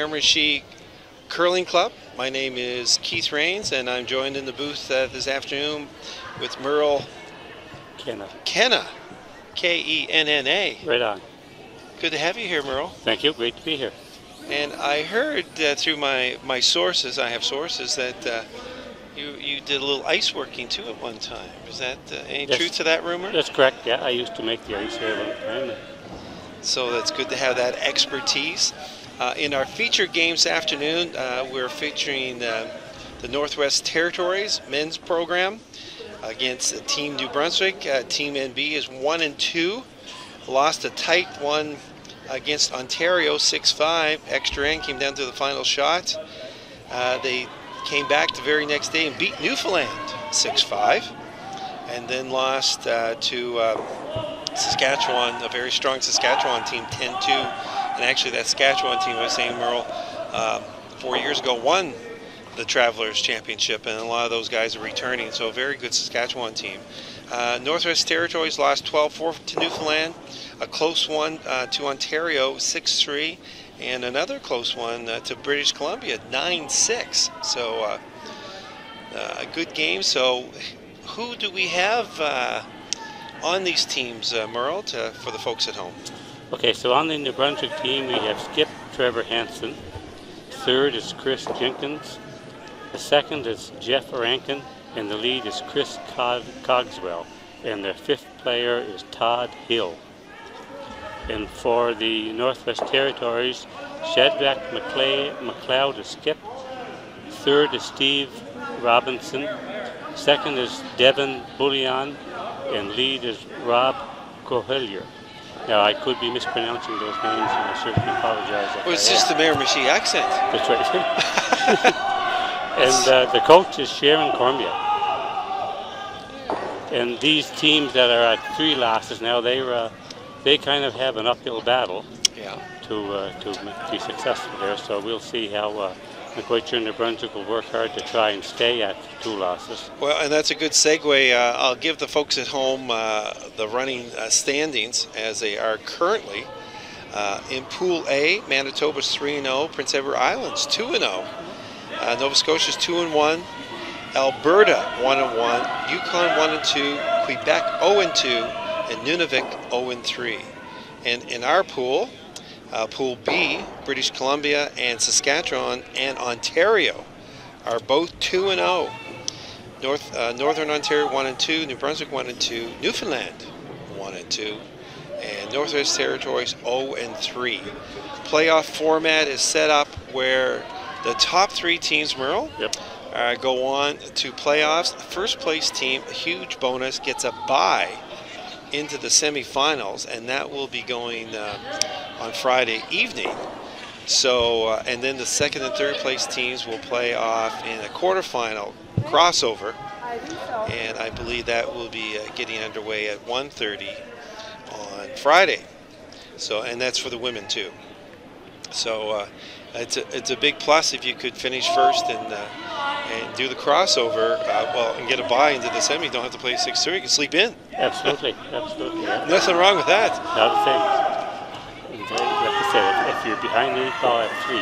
Miramichi Curling Club. My name is Keith Rains, and I'm joined in the booth this afternoon with Merle Kenna, K-E-N-N-A. Right on. Good to have you here, Merle. Thank you. Great to be here. And I heard through my sources, I have sources, that you did a little ice working too at one time. Is that any truth to that rumor? That's correct. Yeah, I used to make the ice here one time. So that's good to have that expertise. In our featured games this afternoon, we're featuring the Northwest Territories men's program against Team New Brunswick. Team NB is 1-2. Lost a tight one against Ontario 6-5. Extra end came down to the final shot. They came back the very next day and beat Newfoundland 6-5, and then lost to Saskatchewan, a very strong Saskatchewan team, 10-2. And actually that Saskatchewan team, I was saying, Merle, 4 years ago won the Travelers Championship, and a lot of those guys are returning, so a very good Saskatchewan team. Northwest Territories lost 12-4 to Newfoundland, a close one to Ontario 6-3, and another close one to British Columbia 9-6. So a good game. So who do we have on these teams, Merle, for the folks at home? Okay, so on the New Brunswick team we have skip Trevor Hansen. Third is Chris Jenkins. The second is Jeff Rankin, and the lead is Chris Cogswell. And the fifth player is Todd Hill. And for the Northwest Territories, Shadrach McLeod is skip. Third is Steve Robinson. Second is Devin Bullion, and lead is Rob Cohillier. Now, I could be mispronouncing those names, and I certainly apologize. Well, it's just the Miramichi accent. That's right. And the coach is Sharon Cormier. And these teams that are at 3 losses now, they kind of have an uphill battle to be successful there. So we'll see how I'm quite sure New Brunswick will work hard to try and stay at 2 losses. Well, and that's a good segue. I'll give the folks at home the running standings as they are currently. In Pool A, Manitoba's 3-0, Prince Edward Islands 2-0, Nova Scotia's 2-1, Alberta 1-1, Yukon 1-2, Quebec 0-2, and Nunavik 0-3. And in our pool, Pool B, British Columbia and Saskatchewan and Ontario are both 2-0. Northern Ontario 1-2, New Brunswick 1-2, Newfoundland 1-2, and Northwest Territories 0-3. Playoff format is set up where the top 3 teams, Merle, go on to playoffs. First place team, a huge bonus, gets a bye into the semifinals, and that will be going on Friday evening. So, and then the second and third place teams will play off in a quarterfinal crossover, and I believe that will be getting underway at 1:30 on Friday. So, and that's for the women too. So it's a big plus if you could finish first and do the crossover, and get a bye into the semi. You don't have to play 6-3. You can sleep in. Absolutely, absolutely. Yeah. Nothing wrong with that. Not a thing. Like I said, if you're behind the 8 ball at 3,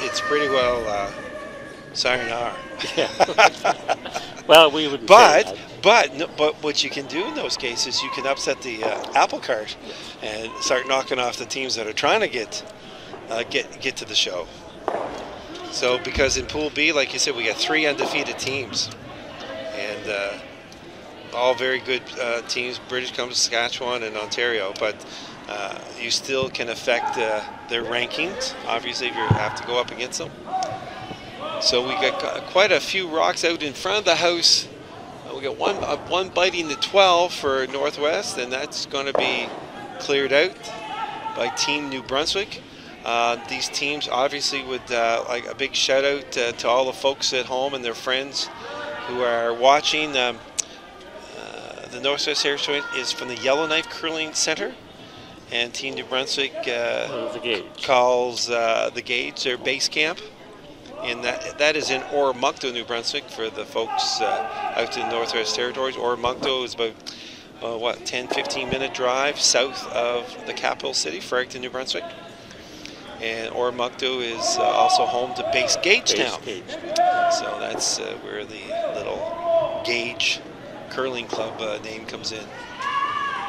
it's pretty well sayonara. Yeah. Well, we would. But what you can do in those cases, you can upset the apple cart and start knocking off the teams that are trying to get to the show. So, because in Pool B, like you said, we got 3 undefeated teams, and all very good teams, British Columbia, Saskatchewan, and Ontario, but you still can affect their rankings, obviously, if you have to go up against them. So we got quite a few rocks out in front of the house. We got one biting the 12 for Northwest, and that's going to be cleared out by Team New Brunswick. These teams obviously would like a big shout out to all the folks at home and their friends who are watching. The Northwest Territory is from the Yellowknife Curling Center, and Team New Brunswick calls the Gauge their base camp. And that is in Oromocto, New Brunswick, for the folks out in the Northwest Territories. Oromocto is about 10-15 minute drive south of the capital city, Fredericton, New Brunswick. And Oromocto is also home to Base Gagetown. So that's where the little Gage Curling Club name comes in.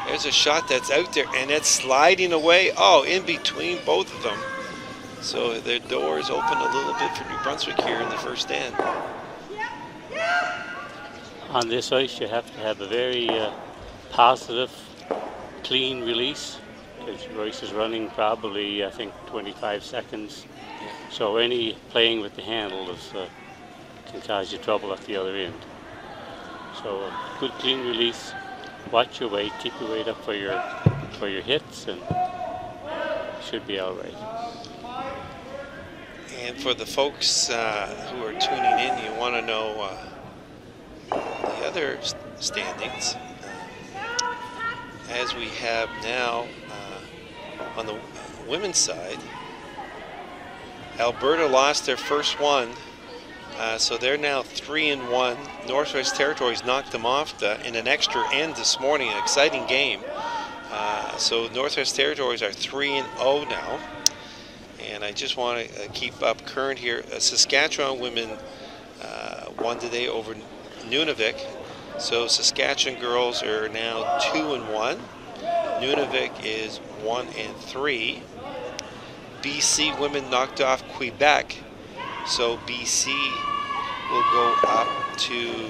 There's a shot that's out there, and it's sliding away. Oh, in between both of them. So their door is open a little bit for New Brunswick here in the first end. On this ice, you have to have a very positive, clean release. Because Royce is running probably, I think, 25 seconds. So any playing with the handle can cause you trouble at the other end. So a good clean release. Watch your weight, keep your weight up for your hits, and you should be all right. And for the folks who are tuning in, you want to know the other standings. As we have now on the women's side, Alberta lost their first one, so they're now 3-1. Northwest Territories knocked them off in an extra end this morning, an exciting game. So Northwest Territories are 3-0 now. And I just want to keep up current here. Saskatchewan women won today over Nunavik. So Saskatchewan girls are now 2-1. Nunavik is 1-3. BC women knocked off Quebec. So BC will go up to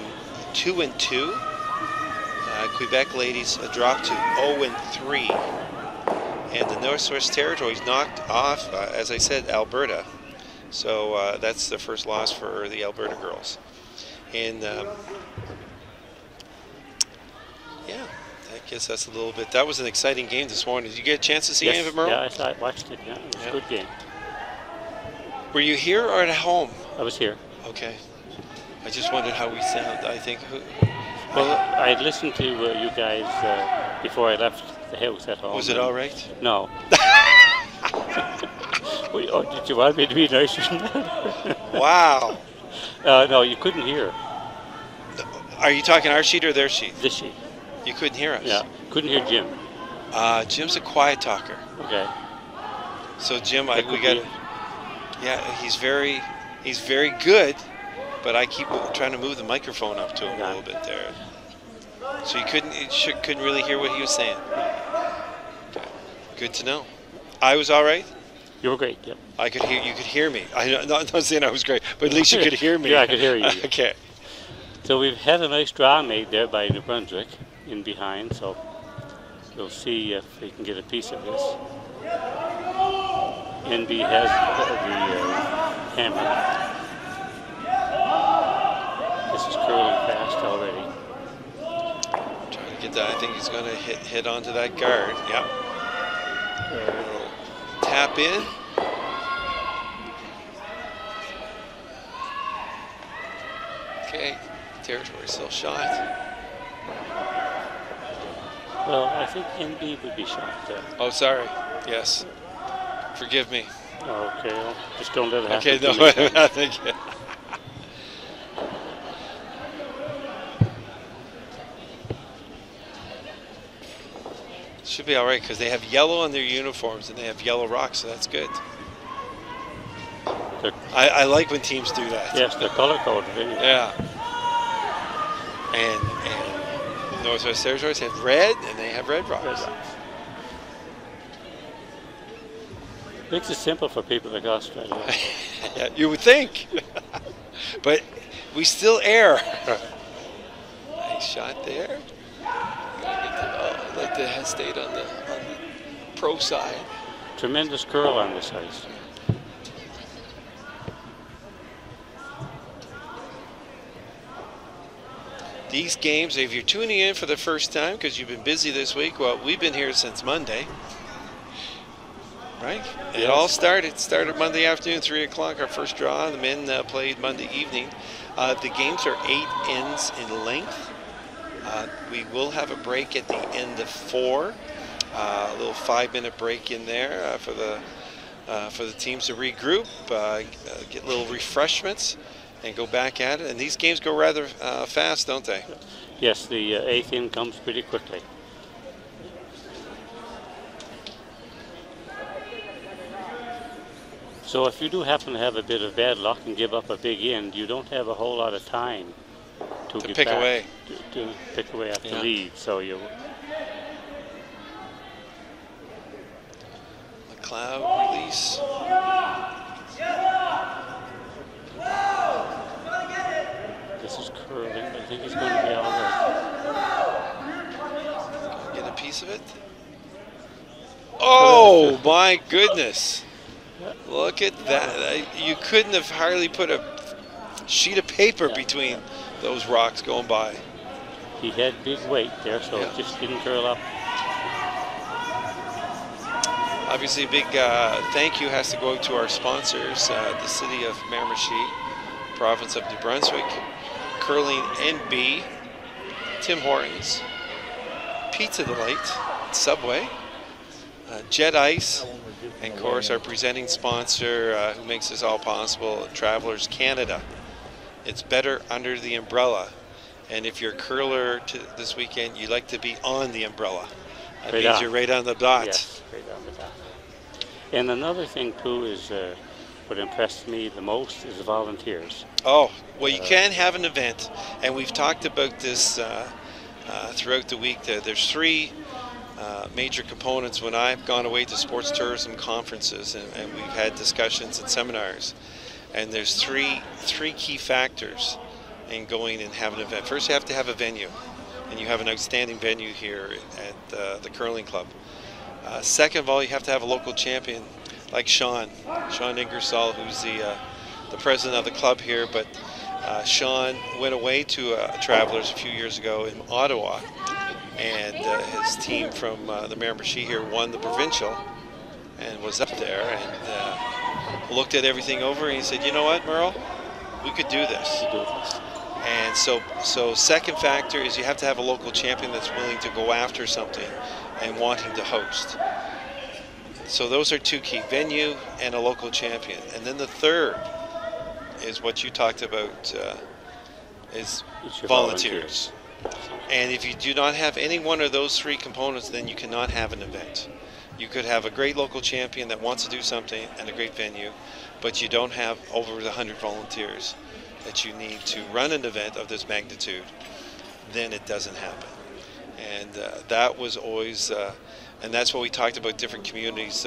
2-2. Quebec ladies dropped to 0-3. And the Northwest Territories knocked off, as I said, Alberta. So that's the first loss for the Alberta girls. And yeah, I guess that's a little bit. That was an exciting game this morning. Did you get a chance to see any of it, Merle? Yeah, I watched it. Yeah, it was a good game. Were you here or at home? I was here. Okay. I just wondered how we sound. I think. Well, I had listened to you guys before I left the house at home. Was it all right? No. Oh, did you want me to be nicer than that? Wow. No, you couldn't hear. Are you talking our sheet or their sheet? This sheet. You couldn't hear us? Yeah, couldn't hear Jim. Jim's a quiet talker. Okay. So Jim, we got. Yeah, he's very good, but I keep trying to move the microphone up to him a little bit there. So you couldn't really hear what he was saying. Okay. Good to know. I was all right. You were great. Yep. I could hear. You could hear me. I'm not saying I was great, but at least you could hear me. Yeah, I could hear you. Okay. So we've had a nice draw made there by New Brunswick in behind. So we'll see if we can get a piece of this. NB has the hammer. This is curling fast already. Trying to get that. I think he's going to hit onto that guard. Yep. Tap in. Okay. Territory still shot. Well, I think NB would be shot there. Oh, sorry. Yes. Forgive me. Okay, well, just don't let it happen. Okay, no, I think. Should be all right because they have yellow on their uniforms and they have yellow rocks, so that's good. I like when teams do that. Yes, they're color coded anyway. Yeah. And Northwest Territories have red and they have red rocks. Red rocks. Makes it simple for people like us, right? Yeah, you would think. But we still err. Nice shot there. Like to have stayed on the pro side. Tremendous curl on this ice. These games, if you're tuning in for the first time because you've been busy this week, well, we've been here since Monday. Right? It all started Monday afternoon, 3 o'clock, our first draw. The men played Monday evening. The games are 8 ends in length. We will have a break at the end of 4. A little 5-minute break in there for the teams to regroup, get little refreshments, and go back at it. And these games go rather fast, don't they? Yes, the 8th in comes pretty quickly. So if you do happen to have a bit of bad luck and give up a big end, you don't have a whole lot of time to get pick back, away. To pick away at the Yeah. lead. So you. McLeod release. This is curling, but I think he's going to be all right. Get a piece of it. Oh my goodness! Look at that. You couldn't have hardly put a sheet of paper between those rocks going by. He had big weight there, so it just didn't curl up. Obviously, a big thank you has to go out to our sponsors, the city of Miramichi, province of New Brunswick, Curling NB, Tim Hortons, Pizza Delight, Subway, Jet Ice, and of course our presenting sponsor who makes this all possible, Travelers Canada. It's better under the umbrella. And if you're a curler this weekend, you like to be on the umbrella. That means you're right on the dot. Yes, right on the dot. And another thing too is what impressed me the most is the volunteers. Oh, well, you can have an event, and we've talked about this throughout the week. There's three major components when I've gone away to sports tourism conferences, and we've had discussions and seminars. And there's three key factors in going and having an event. First, you have to have a venue, and you have an outstanding venue here at the Curling Club. Second of all, you have to have a local champion like Sean Ingersoll, who's the president of the club here. But Sean went away to Travelers a few years ago in Ottawa, and his team from the Miramichi here won the provincial and was up there and looked at everything over, and he said, you know what, Merle, we could do this. And so second factor is you have to have a local champion that's willing to go after something and wanting to host. So those are two key, venue and a local champion. And then the third is what you talked about, is volunteers. And if you do not have any one of those three components, then you cannot have an event. You could have a great local champion that wants to do something and a great venue, but you don't have over 100 volunteers that you need to run an event of this magnitude, then it doesn't happen. And that was always, and that's what we talked about, different communities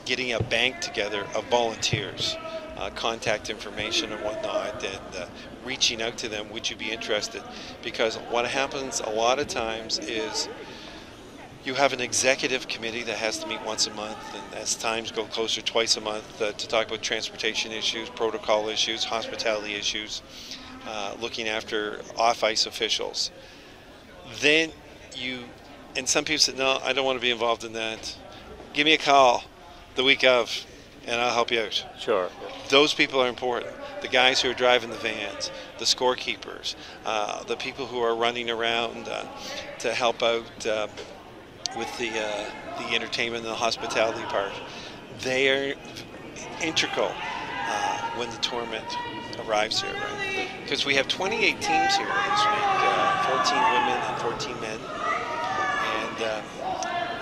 getting a bank together of volunteers, contact information and whatnot, and reaching out to them, would you be interested? Because what happens a lot of times is you have an executive committee that has to meet once a month, and as times go closer, twice a month, to talk about transportation issues, protocol issues, hospitality issues, looking after off-ice officials. Then and some people said, no, I don't want to be involved in that. Give me a call the week of, and I'll help you out. Sure. Those people are important. The guys who are driving the vans, the scorekeepers, the people who are running around to help out with the entertainment and the hospitality part. They are integral when the tournament arrives here, right? Because we have 28 teams here this week, 14 women and 14 men,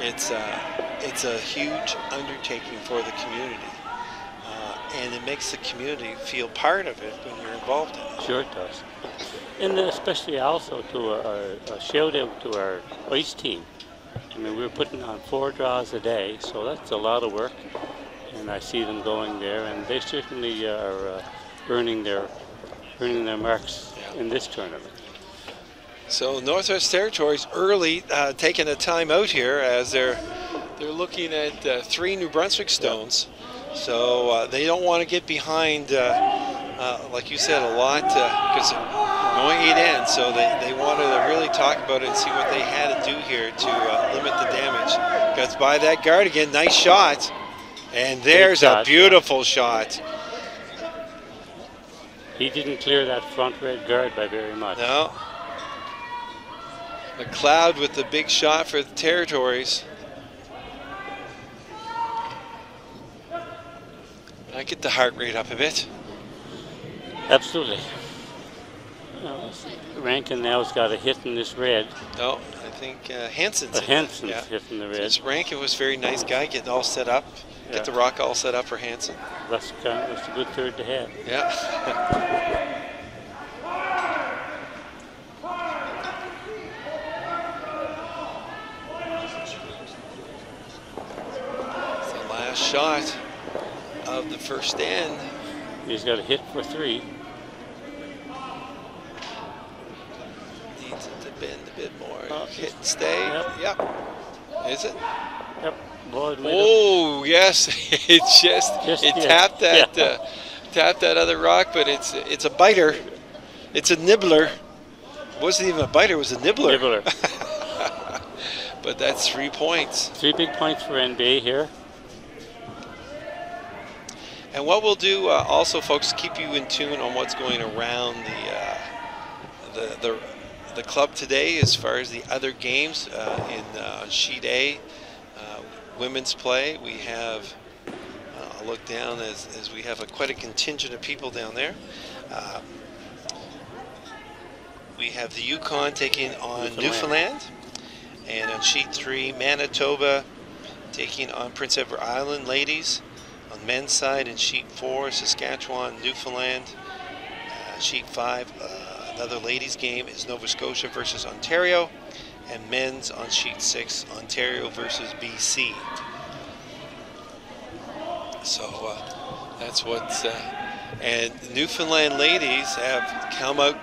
and it's a huge undertaking for the community, and it makes the community feel part of it when you're involved in it. Sure it does. And especially also to a shout out to our ice team. I mean, we're putting on 4 draws a day, so that's a lot of work. And I see them going there, and they certainly are earning their marks in this tournament. So Northwest Territories early taking a time out here as they're looking at 3 New Brunswick stones. So they don't want to get behind, like you said, a lot because going 8 ends. So they wanted to really talk about it and see what they had to do here to limit the damage. Gets by that guard again. Nice shot. And there's a beautiful shot. He didn't clear that front red guard by very much. No. McLeod with the big shot for the Territories. I get the heart rate up a bit. Absolutely. Rankin now's got a hit in this red. Oh, I think Hansen's in Hansen's yeah. hitting the So red. it's Rankin was a very nice guy, getting all set up, get the rock all set up for Hansen. That's a good third to have. Yeah. It's the last shot of the first end. He's got a hit for 3. Needs it to bend a bit more. Oh, Hit and stay. Yep. Is it? Yep. Boy, oh yes, it tapped that tapped that other rock, but it's a biter. It's a nibbler. It wasn't even a biter. It was a nibbler. But that's 3 points. 3 big points for NB here. And what we'll do also, folks, keep you in tune on what's going around the club today as far as the other games in Sheet A. Women's play, we have, I'll look down as we have quite a contingent of people down there. We have the Yukon taking on Newfoundland. And on Sheet 3, Manitoba taking on Prince Edward Island ladies. On men's side in Sheet 4, Saskatchewan, Newfoundland. Sheet 5, another ladies game is Nova Scotia versus Ontario. And men's on Sheet 6, Ontario versus BC. So that's what's... and Newfoundland ladies have come out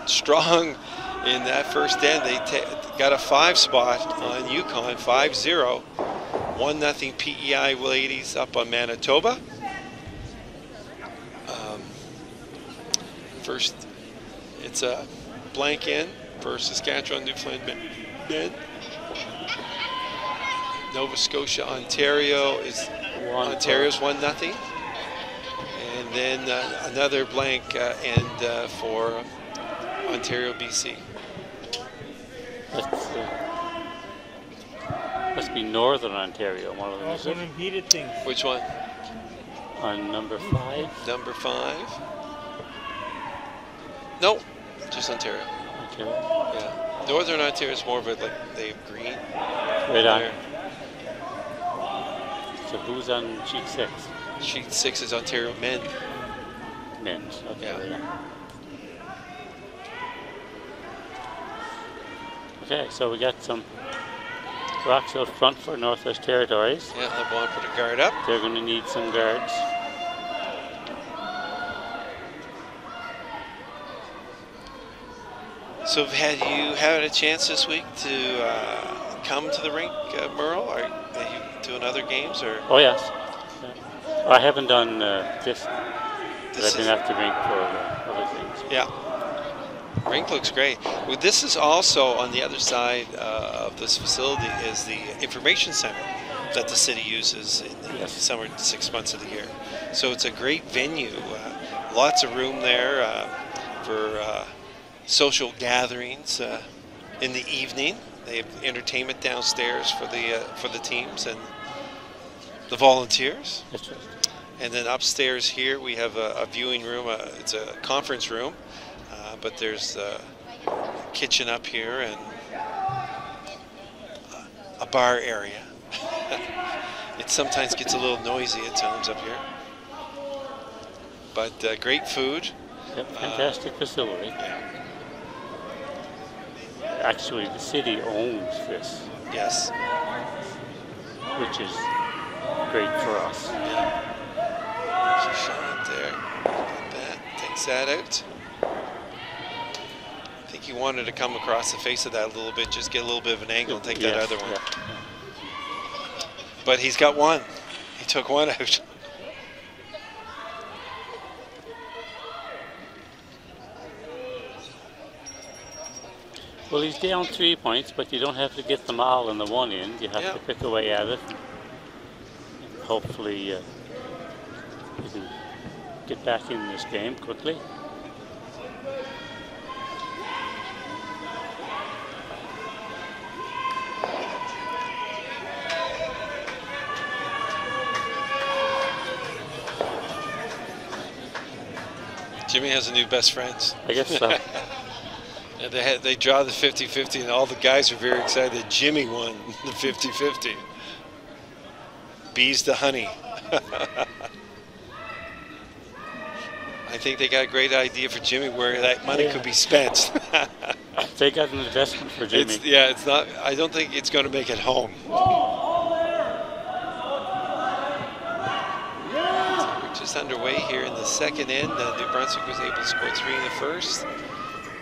strong in that first end. They got a 5 spot on Yukon, 5-0. 1-0 PEI ladies up on Manitoba. First, it's a blank end for Saskatchewan, Newfoundland men. Nova Scotia, Ontario is Ontario's 1-0. And then another blank end for Ontario, BC. Must be Northern Ontario, one of them. Also impeded things. Which one? On number 5. Number 5. Nope, just Ontario. Okay. Yeah. Northern Ontario is more of a, like, they have green. Right on. So who's on Sheet 6? Sheet 6 is Ontario men. Men's. Okay. Yeah. Okay, so we got some rocks out front for Northwest Territories. Yeah, LeBlanc put a guard up. They're going to need some guards. So have you had a chance this week to come to the rink, Merle? Are you doing other games? Or? Oh, yes. Yeah. I haven't done this, but I've been at the rink for other things. Yeah. Rink looks great. Well, this is also on the other side of this facility is the information center that the city uses in the summer 6 months of the year. So it's a great venue. Lots of room there for social gatherings in the evening. They have entertainment downstairs for the teams and the volunteers. That's right. And then upstairs here we have a viewing room. It's a conference room. But there's a kitchen up here and a bar area. It sometimes gets a little noisy at times up here. But great food. Yep, fantastic facility. Yeah. Actually, the city owns this. Yes. Which is great for us. Yeah. There's a shot there. Like that. Takes that out. I think he wanted to come across the face of that a little bit, just get a little bit of an angle and take that other one. Yeah. But he's got one. He took one out. Well, he's down 3 points, but you don't have to get them all in the one end. You have to pick away at it. And hopefully you can get back in this game quickly. Jimmy has a new best friend. I guess so. And they draw the 50-50, and all the guys are very excited that Jimmy won the 50-50. Bees to honey. I think they got a great idea for Jimmy where that money could be spent. They got an investment for Jimmy. It's not. I don't think it's going to make it home. So we're just underway here in the second end. New Brunswick was able to score 3 in the first.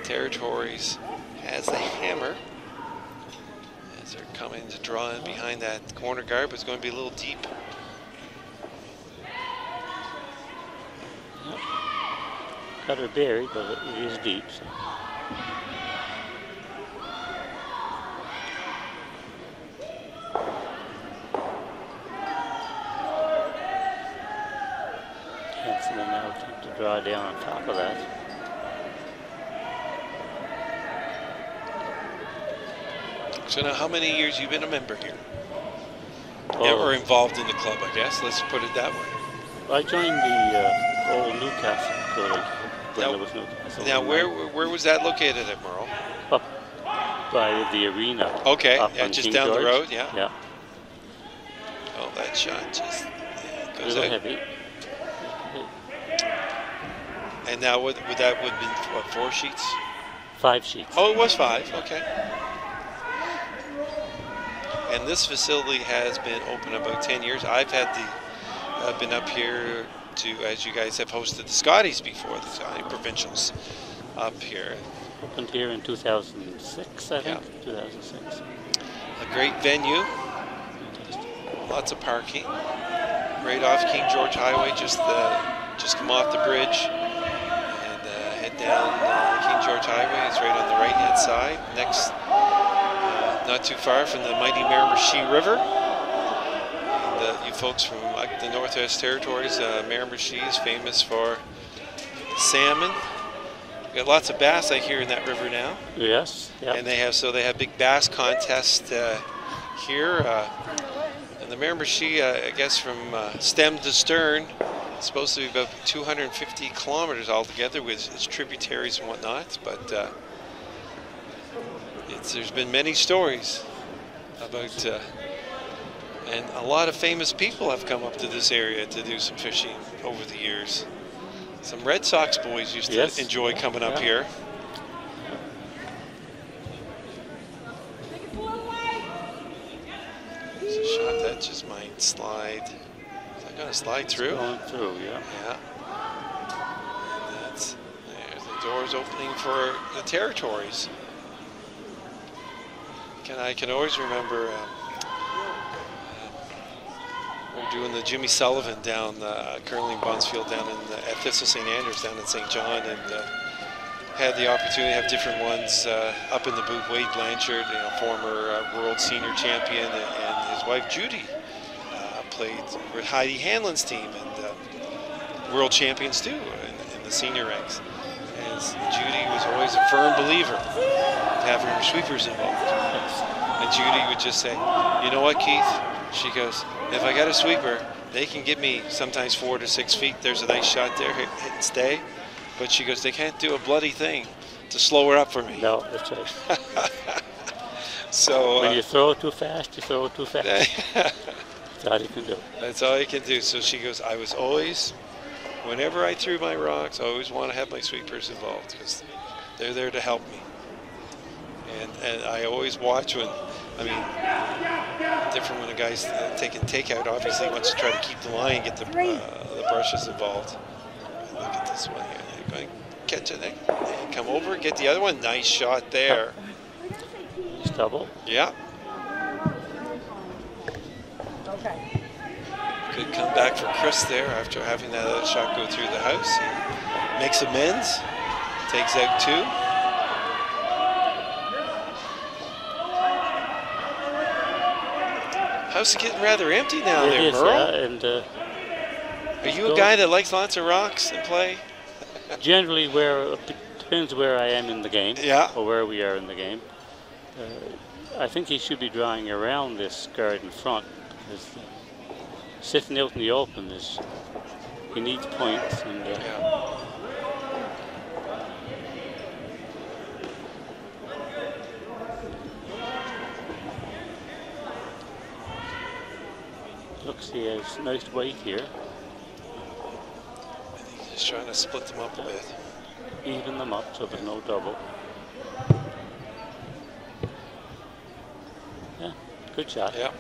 Territories has the hammer as they're coming to draw in behind that corner guard, but it's going to be a little deep. Yep. Got her buried, but it is deep. So. Hanson will now attempt to draw down on top of that. So now, how many years you been a member here? Or involved in the club, I guess. Let's put it that way. I joined the old Newcastle College when there was Newcastle. Now, where was that located at, Merle? Up by the arena. Okay, yeah, just King down George. the road, yeah. Yeah. Oh, that shot just goes a little out. heavy. And now, would that would have been, what, 4 sheets? 5 sheets. Oh, it was 5, okay. And this facility has been open about 10 years. I've been up here to, as you guys have hosted the Scotties before, the Scotty Provincials up here. Opened here in 2006, I think. 2006. A great venue. Lots of parking. Right off King George Highway, just come off the bridge and head down King George Highway. It's right on the right-hand side. Next, not too far from the mighty Miramichi River. And you folks from the Northwest Territories, Miramichi is famous for salmon. We got lots of bass, I hear, in that river now. Yes. Yep. And they have big bass contest here. And the Miramichi, I guess, from stem to stern, it's supposed to be about 250 kilometers altogether with its tributaries and whatnot. But there's been many stories about, and a lot of famous people have come up to this area to do some fishing over the years. Some Red Sox boys used to enjoy coming up here. There's a shot that just might slide. Is that going to slide through? It's going through, yeah. Yeah. And there's the doors opening for the territories. I can always remember we're doing the Jimmy Sullivan down curling Bunsfield down at Thistle St. Andrews down in St. John, and had the opportunity to have different ones up in the booth. Wade Blanchard, former world senior champion, and his wife Judy played with Heidi Hanlon's team, and world champions too in the senior ranks. And Judy was always a firm believer of having her sweepers involved. And Judy would just say, "You know what, Keith?" She goes, "If I got a sweeper, they can give me sometimes 4 to 6 feet. There's a nice shot there, hit and stay." But she goes, "They can't do a bloody thing to slow her up for me." No, that's right. So when you throw it too fast, you throw it too fast. That's all you can do. That's all you can do. So she goes, "I was always, whenever I threw my rocks, I always want to have my sweepers involved because they're there to help me." And I always watch when, different when a guy's taking takeout, obviously wants to try to keep the line, get the brushes involved. Look at this one here. They're going to catch it and come over, get the other one. Nice shot there. Nice double. Yeah. Okay. Good comeback for Chris there after having that other shot go through the house. He makes amends, takes out 2. House is getting rather empty now there, Merle. And, are you a guy that likes lots of rocks and play? Generally, depends where I am in the game, or where we are in the game. I think he should be drawing around this guard in front, because sitting out in the open he needs points. And Looks he has nice weight here. Just trying to split them up a bit. Even them up so there's no double. Yeah, good shot. Yeah.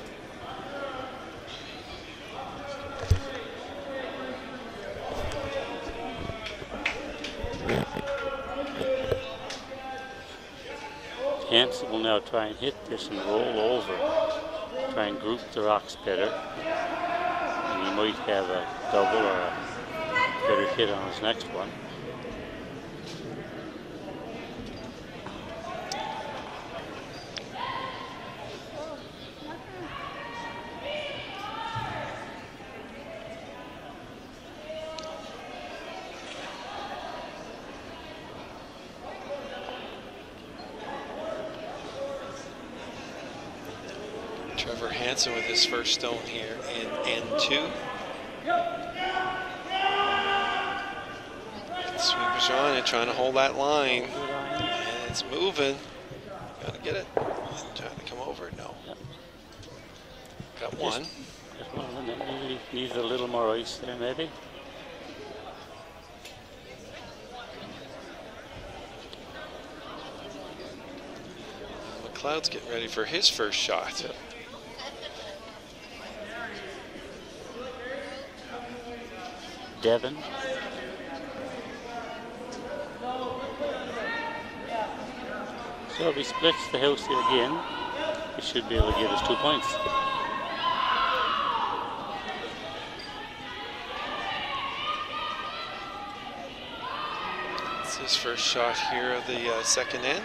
Hansen will now try and hit this and roll over. Try and group the rocks better. And he might have a double or a better hit on his next one. Trevor Hansen with his first stone here in N2. Sweepers are on it, trying to hold that line. And it's moving. Gotta get it. And trying to come over. No. Yep. Got one. Just one of them that needs a little more ice there, maybe. McLeod's getting ready for his first shot. Yep. Devon. So if he splits the house here again, he should be able to get us 2 points. It's his first shot here of the second end.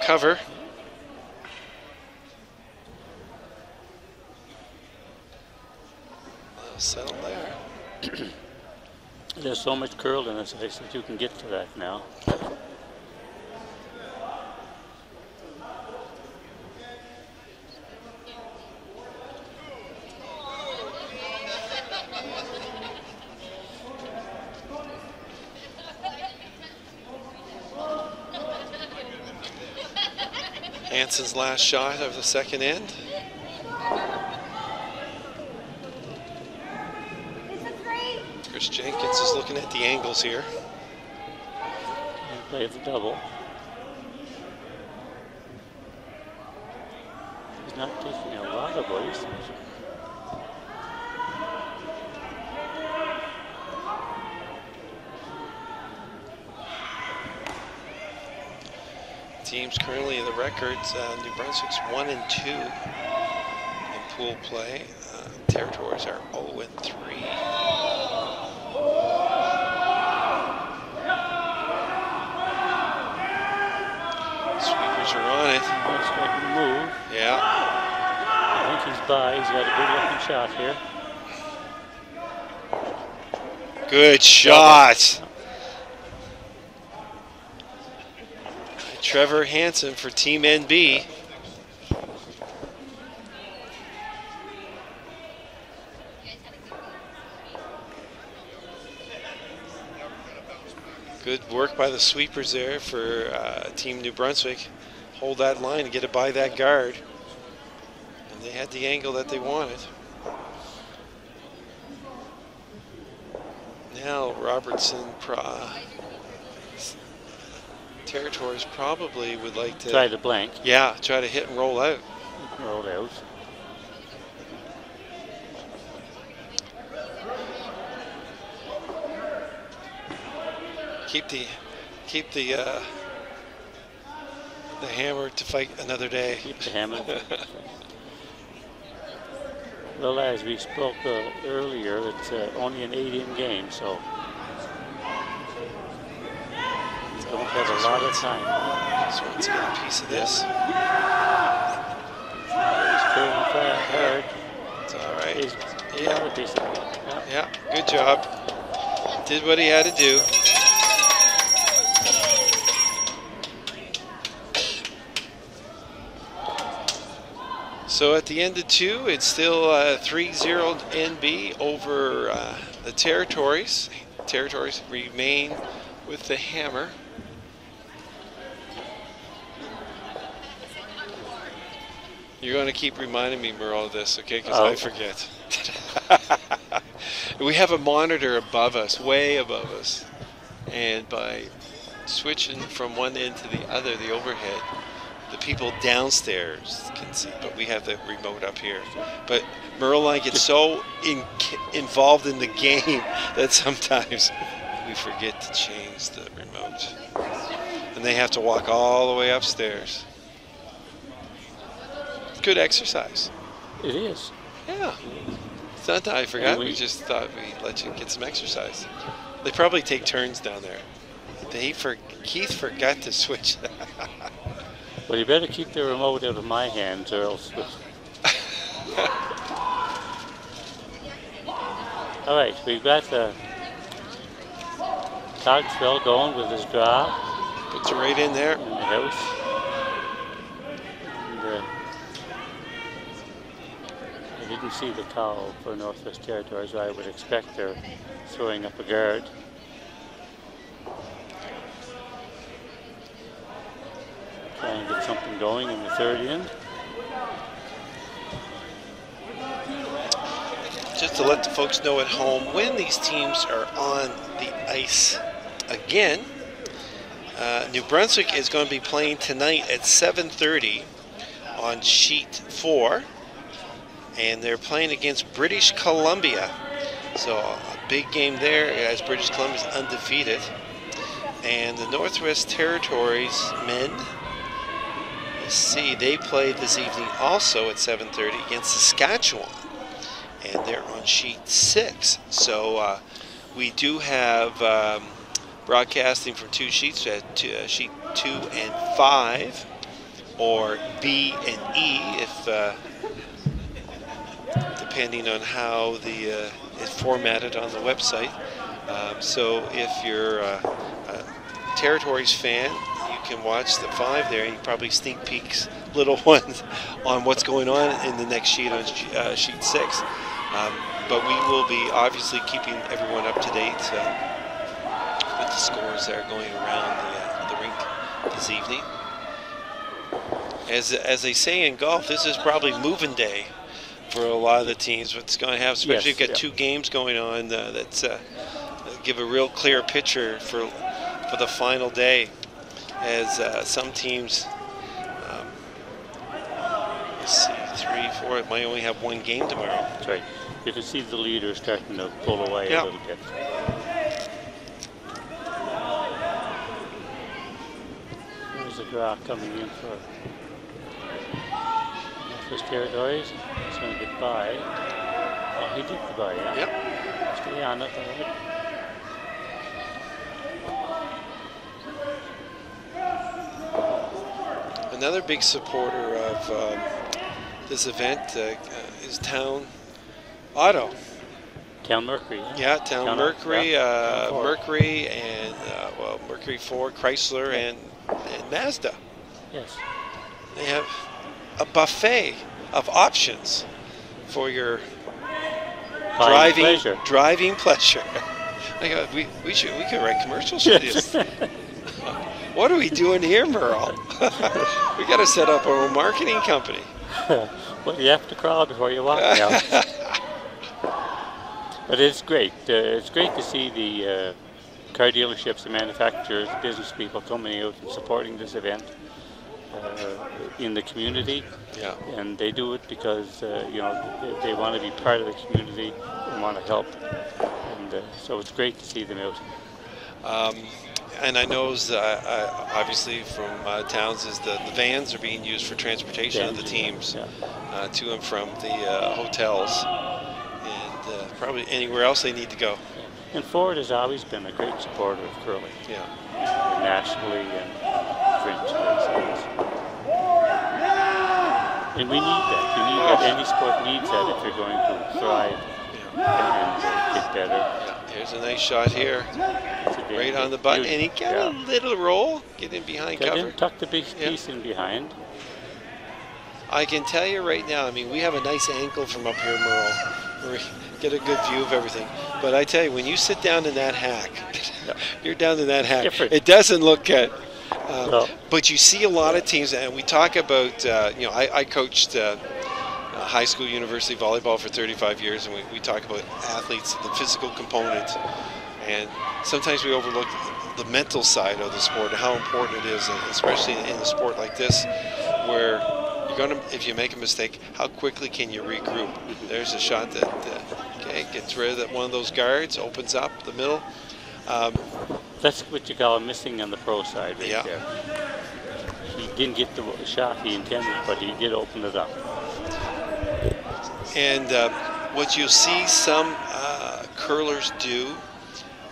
Cover. Well, settle there. There's so much curl in this ice that you can get to that now. Hansen's last shot of the second end. Chris Jenkins is looking at the angles here. And play the double. He's not taking a lot of ice. Teams currently in the records, New Brunswick's 1 and 2 in pool play. Territories are 0 and 3. Sweepers are on it. He's starting to move. Yeah. I think he's by. He's got a good looking shot here. Good shot. Trevor Hansen for Team NB. Good work by the sweepers there for Team New Brunswick. Hold that line and get it by that guard. And they had the angle that they wanted. Now Robertson Territories probably would like to try to blank. Yeah, try to hit and roll out. Roll out. Keep the hammer to fight another day. Keep the hammer. Well, as we spoke earlier, it's only an 8-in game, so don't have a a lot of time. Just wants to get a piece of this. He's turning hard. It's all right. He's got a piece of it. Yeah, good job. Did what he had to do. So at the end of 2, it's still 3-0 NB over the Territories. Territories remain with the hammer. You're going to keep reminding me, Merle, of this, okay? Because I forget. We have a monitor above us, way above us. And by switching from one end to the other, the overhead, the people downstairs can see, but we have the remote up here. But Merle and I get so involved in the game that sometimes we forget to change the remote. And they have to walk all the way upstairs. Good exercise. It is. Yeah. It's not that I forgot. We just thought we'd let you get some exercise. They probably take turns down there. Keith forgot to switch. Well, you better keep the remote out of my hands, or else. All right, we've got Cogswell going with his draw. Puts it right in there. In the house. And, I didn't see the towel for Northwest Territories. I would expect they're throwing up a guard. Trying to get something going in the third end. Just to let the folks know at home, when these teams are on the ice again, New Brunswick is going to be playing tonight at 7:30 on sheet 4, and they're playing against British Columbia. So a big game there, as British Columbia is undefeated. And the Northwest Territories men, let's see, they play this evening also at 7:30 against Saskatchewan, and they're on sheet 6. So we do have broadcasting from 2 sheets, sheet 2 and 5, or B and E, if depending on how it's formatted on the website. So if you're a Territories fan, you can watch the 5 there, and you probably sneak peeks little ones on what's going on in the next sheet on sheet 6. But we will be obviously keeping everyone up to date with the scores that are going around the rink this evening. As they say in golf, this is probably moving day for a lot of the teams. What's going to have, especially if you've got 2 games going on that's give a real clear picture for the final day, as some teams, let's see, 3, 4, it might only have 1 game tomorrow. That's right. You can see the leader starting to pull away a little bit. There's a draw coming in for Northwest Territories. He's going to get by. Oh, he did get by, yeah? Yep. Stay on it, all right. Another big supporter of this event is Town Auto. Town Mercury. Yeah, Town Mercury, Mercury, and Mercury Ford, Chrysler, and Mazda. Yes. They have a buffet of options for your driving pleasure. we could write commercials for this. What are we doing here, Merle? We got to set up our own marketing company. Well, you have to crawl before you walk now. But it's great. It's great to see the car dealerships, the manufacturers, business people coming out and supporting this event in the community. Yeah. And they do it because they want to be part of the community and want to help. And so it's great to see them out. And I know, obviously, from towns, is the vans are being used for transportation of the teams to and from the hotels and probably anywhere else they need to go. And Ford has always been a great supporter of curling, Yeah. nationally and provincially. And we need that. You need that. Any sport needs that if you're going to thrive and get better. Yeah. Here's a nice shot here. Right on the button. And he got a little roll. Get in behind cover. Tuck the big piece in behind. I can tell you right now, I mean, we have a nice angle from up here, Merle, where we get a good view of everything. But I tell you, when you sit down in that hack, you're down in that hack. Different. It doesn't look good. But you see a lot of teams, and we talk about, you know, I coached high school, university volleyball for 35 years, and we talk about athletes, the physical component, and sometimes we overlook the mental side of the sport, how important it is, especially in a sport like this, where you're going to, if you make a mistake, how quickly can you regroup? There's a shot that gets rid of that, one of those guards, opens up the middle. That's what you call missing on the pro side right there. He didn't get the shot he intended, but he did open it up. And what you'll see some curlers do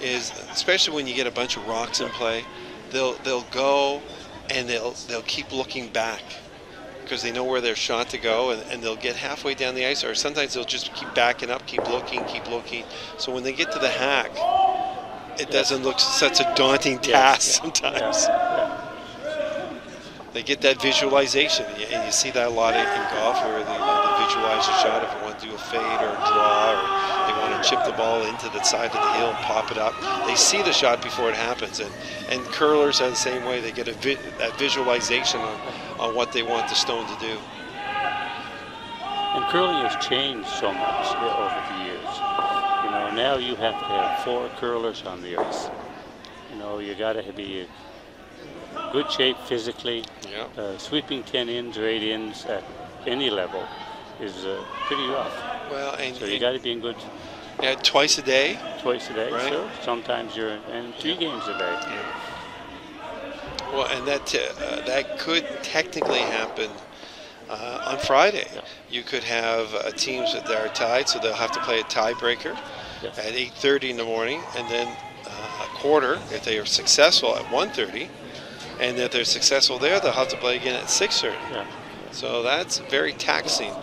is, especially when you get a bunch of rocks in play, they'll go and they'll keep looking back because they know where their shot to go, and they'll get halfway down the ice, or sometimes they'll just keep backing up, keep looking. So when they get to the hack, it doesn't look such a daunting task sometimes. They get that visualization, and you see that a lot in golf, where they visualize a shot if they want to do a fade or a draw, or they want to chip the ball into the side of the hill and pop it up. They see the shot before it happens, and curlers are the same way. They get that visualization on what they want the stone to do. And curling has changed so much over the years. You know, now you have to have 4 curlers on the ice. You know, you got to be in good shape physically. Sweeping 10 ins or 8 ins at any level is pretty rough. Well, so you got to be in good. Yeah, twice a day. Twice a day, right? Sure. Sometimes you're in 3 games a day. Well, and that could technically happen on Friday. You could have teams that are tied, so they'll have to play a tiebreaker at 8:30 in the morning, and then a quarter if they are successful at 1:30, and if they're successful there, they'll have to play again at 6:30. So that's very taxing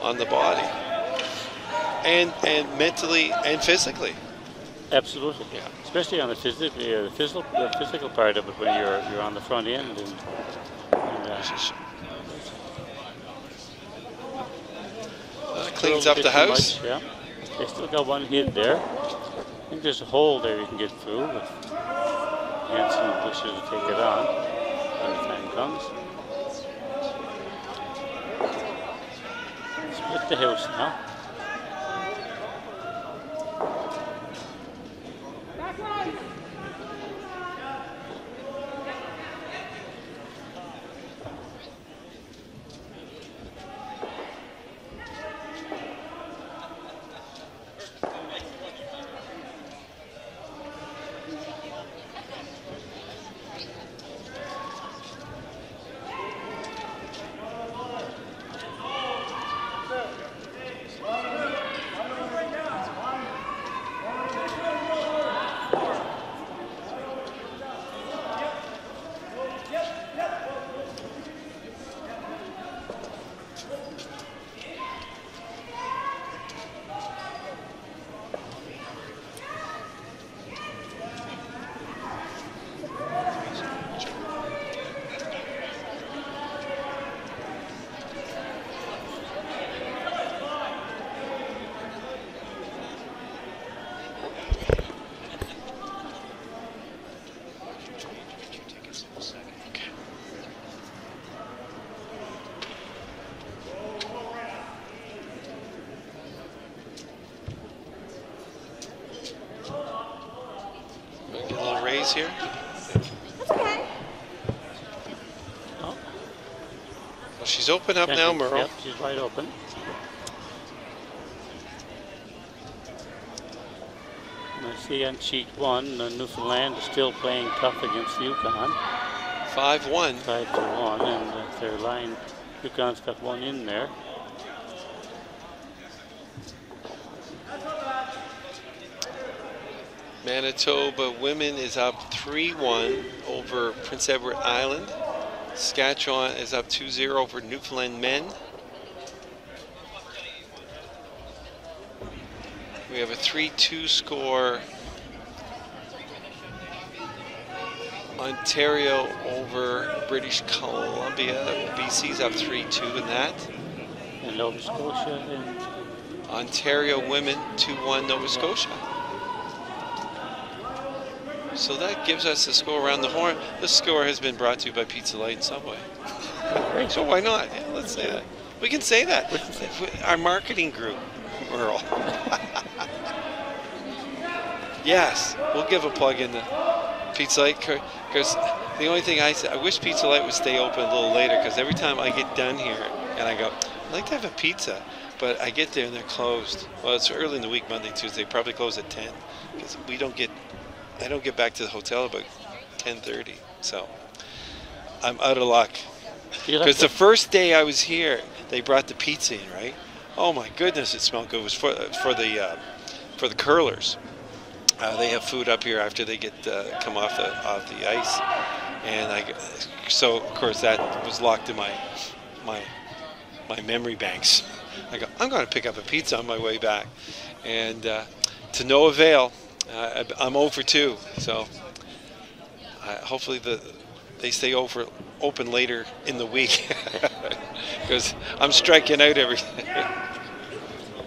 on the body, and mentally and physically. Absolutely, especially on the physical part of it when you're on the front end. Cleans up the house. Much, they still got one hit there. I think there's a hole there you can get through. But Hansen wishes to take it on when the time comes. Split the house now. Here. That's okay. Well, she's open up now, Merle. Yep, she's wide open. And I see on sheet 1, Newfoundland is still playing tough against Yukon. 5-1. 5-1, and that's their line. Yukon's got one in there. Manitoba women is up 3-1 over Prince Edward Island. Saskatchewan is up 2-0 over Newfoundland men. We have a 3-2 score. Ontario over British Columbia. BC's up 3-2 in that. And Nova Scotia and Ontario women 2-1 Nova Scotia. So that gives us the score around the horn. This score has been brought to you by Pizza Light and Subway. So why not? Yeah, let's say that. We can say that. Our marketing group, Merle. Yes, we'll give a plug in the Pizza Light, because the only thing I wish Pizza Light would stay open a little later, because every time I get done here and I go, I'd like to have a pizza, but I get there and they're closed. Well, it's early in the week, Monday, Tuesday, probably close at 10, because I don't get back to the hotel about 10:30, so I'm out of luck. Because the first day I was here, they brought the pizza in, right? Oh my goodness, it smelled good. It was for the curlers. They have food up here after they get come off the ice, and so of course that was locked in my memory banks. I go, I'm going to pick up a pizza on my way back, and to no avail. I'm 0 for 2, so hopefully they stay open later in the week, because I'm striking out every.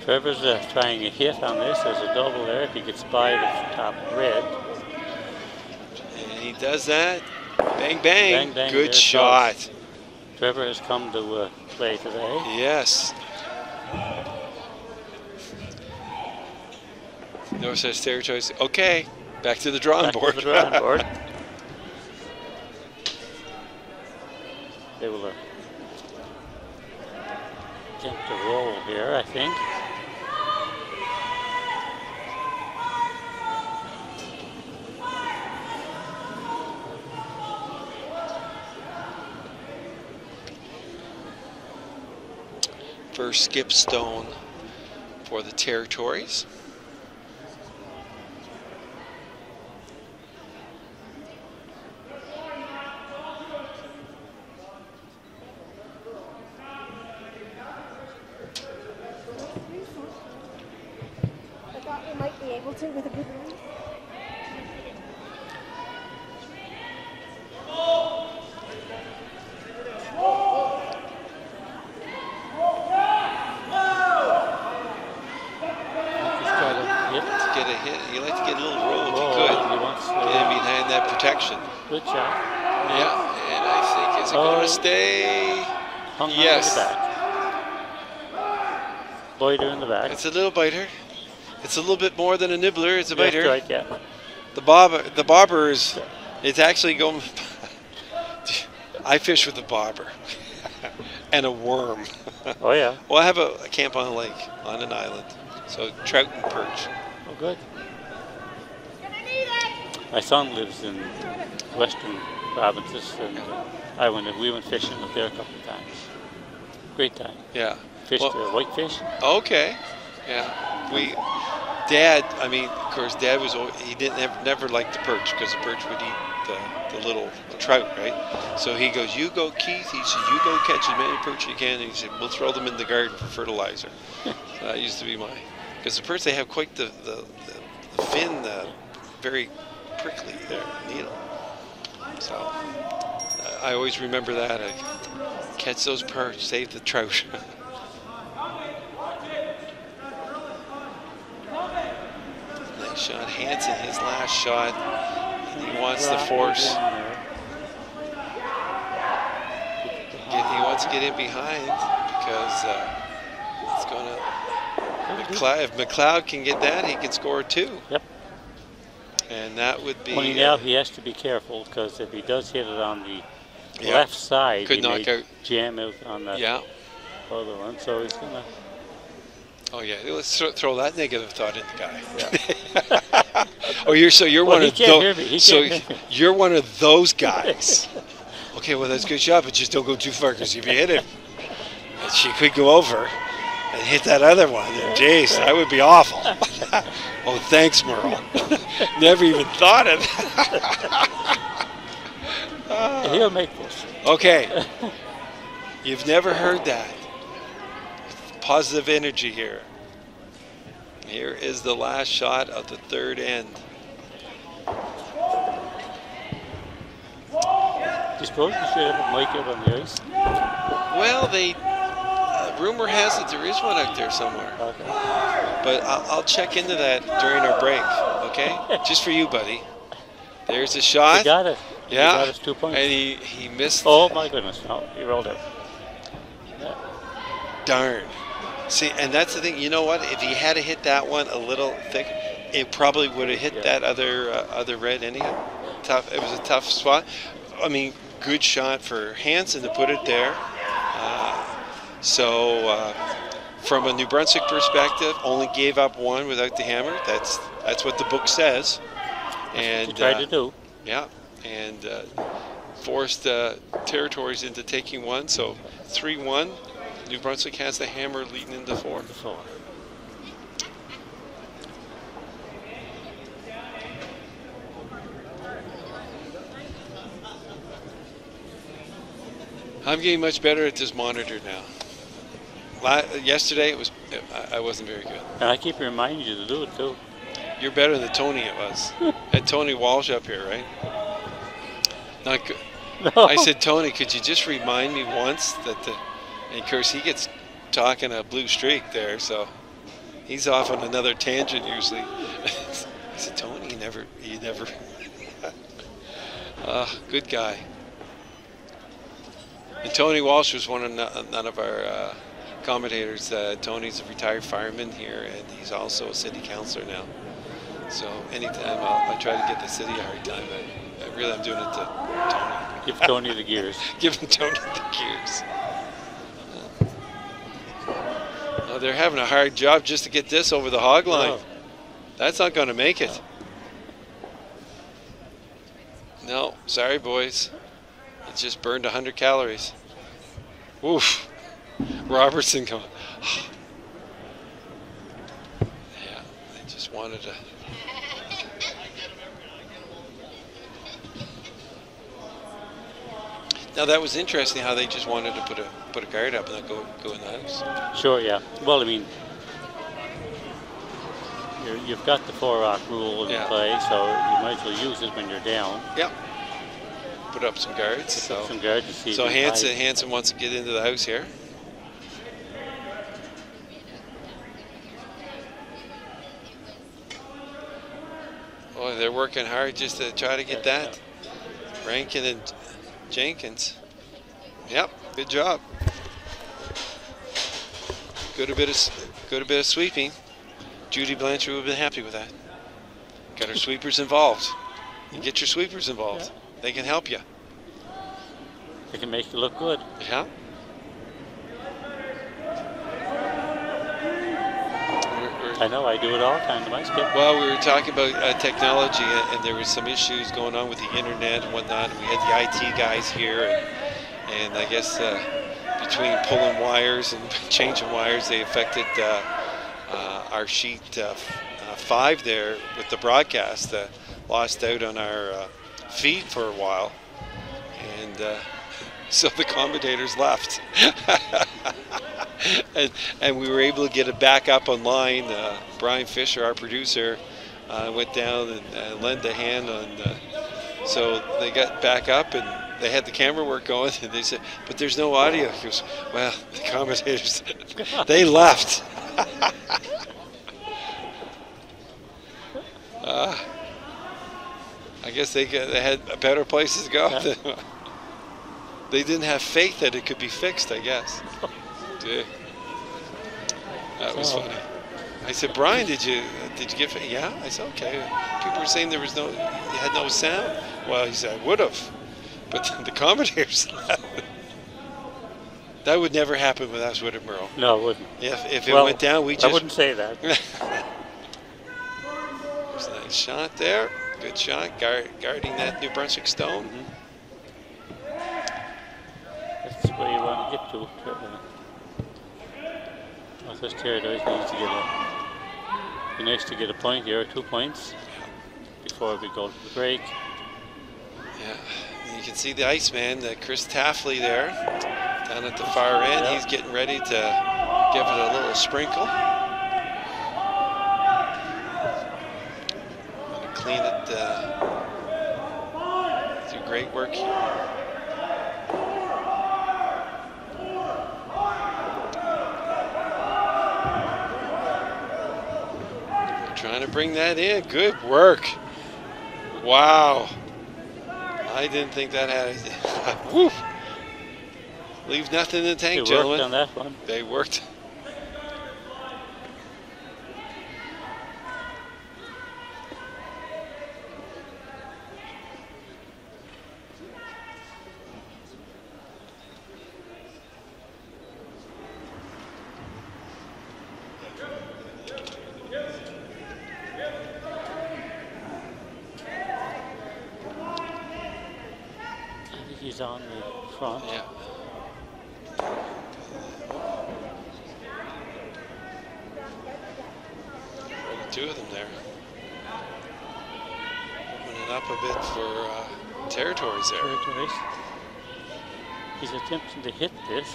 Trevor's trying a hit on this. There's a double there if he gets by the top red. And he does that. Bang, bang. Bang, bang. Good shot. Trevor has come to play today. Yes. No such territory. Okay, back to the drawing board. To the drawing board. They will attempt to roll here, I think. First skip stone for the territories. With a good release. Get a hit. You like to get a little roll if you could. Get in behind that protection. Good shot. Yeah, and I think is it going to stay? Yes. Loiter in the back. It's a little biter. It's a little bit more than a nibbler. It's a biter. That's right, yeah. The bobber is. It's actually going. I fish with a bobber and a worm. Oh yeah. Well, I have a camp on a lake on an island, so trout and perch. Oh, good. My son lives in western provinces, and we went fishing up there a couple of times. Great time. Yeah. Fished whitefish. Okay. Yeah. Dad, I mean, of course, Dad he didn't never like the perch, because the perch would eat the little trout, right? So he goes, you go, Keith. He said, you go catch as many perch as you can. And he said, we'll throw them in the garden for fertilizer. So that used to be because the perch, they have quite the fin, very prickly there, needle. So I always remember that. Catch those perch, save the trout. Nice shot. Hansen, his last shot. And he wants to force. He wants to get in behind, because it's going to. If McLeod can get that, he can score 2. Yep. And that would be. Only now he has to be careful, because if he does hit it on the left side, could he knock out. Jam out on that other one. So he's gonna. Oh yeah, let's throw that negative thought in the guy. Yeah. Oh, you're one of those. So you're one of those guys. Okay, well that's a good shot, but just don't go too far, because if you hit it, she could go over. and hit that other one. Jeez, that would be awful. Oh, thanks, Merle. Never even thought of it. He'll make this. Okay. You've never heard that. Positive energy here. Here is the last shot of the third end. Do you suppose you should have a mic out on the ice? Well, rumor has it there is one out there somewhere. Okay. But I'll check into that during our break, okay? Just for you, buddy. There's a shot. He got it. Yeah. He got his 2 points. And he missed. Oh, my goodness. No, he rolled out. Yeah. Darn. See, and that's the thing. You know what? If he had hit that one a little thick, it probably would have hit that other red anyhow. Tough. It was a tough spot. I mean, good shot for Hansen to put it there. From a New Brunswick perspective, only gave up one without the hammer. That's what the book says. And he tried to do. Yeah, and forced Territories into taking one. So 3-1. New Brunswick has the hammer leading into 4. I'm getting much better at this monitor now. Yesterday I wasn't very good. And I keep reminding you to do it too. You're better than Tony it was. Had Tony Walsh up here, right? Not good. No. I said, Tony, could you just remind me once that and of course he gets talking a blue streak there, so he's off on another tangent usually. I said, Tony, you never. Good guy. And Tony Walsh was none of our commentators. Tony's a retired fireman here, and he's also a city councilor now. So anytime I try to get the city a hard time, I'm doing it to Tony. Give Tony the gears. Give him Tony the gears. They're having a hard job just to get this over the hog line. Oh. That's not going to make it. No, sorry, boys. It just burned 100 calories. Oof. Robertson going. Yeah, they just wanted to. Now that was interesting how they just wanted to put a guard up and not go in the house. Sure, yeah. Well, I mean, you've got the 4-rock rule in play, so you might as well use it when you're down. Yep. Put up some guards. Some guards to see. So Hansen wants to get into the house here. Oh, they're working hard just to try to get that. Rankin and Jenkins. Yep, good job. Good a bit of sweeping. Judy Blanchard would have been happy with that. Got her sweepers involved. You get your sweepers involved. Yeah. They can help you. They can make you look good. Yeah. I know, I do it all the time to my skip. Well, we were talking about technology, and there was some issues going on with the internet and whatnot. And we had the IT guys here, and I guess between pulling wires and changing wires, they affected our sheet 5 there with the broadcast. Lost out on our feed for a while, and so the commentators left. And we were able to get it back up online. Brian Fisher, our producer, went down and lent a hand on. So they got back up and they had the camera work going. And they said, "But there's no audio." He goes, "Well, the commentators, they left." I guess they had better places to go. Yeah. They didn't have faith that it could be fixed, I guess. That was funny. I said, "Brian, did you get?" Yeah, I said, "Okay." People were saying you had no sound. Well, he said, "I would have," but the commentators. That would never happen with us, would it, Merle? No, it wouldn't. If it went down, we just. I wouldn't say that. There's a nice shot there. Good shot, guarding that New Brunswick stone. That's where you want to get to. Northwest Territories needs to get be nice to get a point here, 2 points, before we go to the break. Yeah, and you can see the Iceman, Chris Taffley there, down at the far end. Yep. He's getting ready to give it a little sprinkle. Gonna clean it, do great work here. Trying to bring that in. Good work. Wow. I didn't think that had. Woo. Leave nothing in the tank, They gentlemen. worked on that one. They worked. He's on the front. Yeah. Two of them there. Opening up a bit for territories there. Territories. He's attempting to hit this,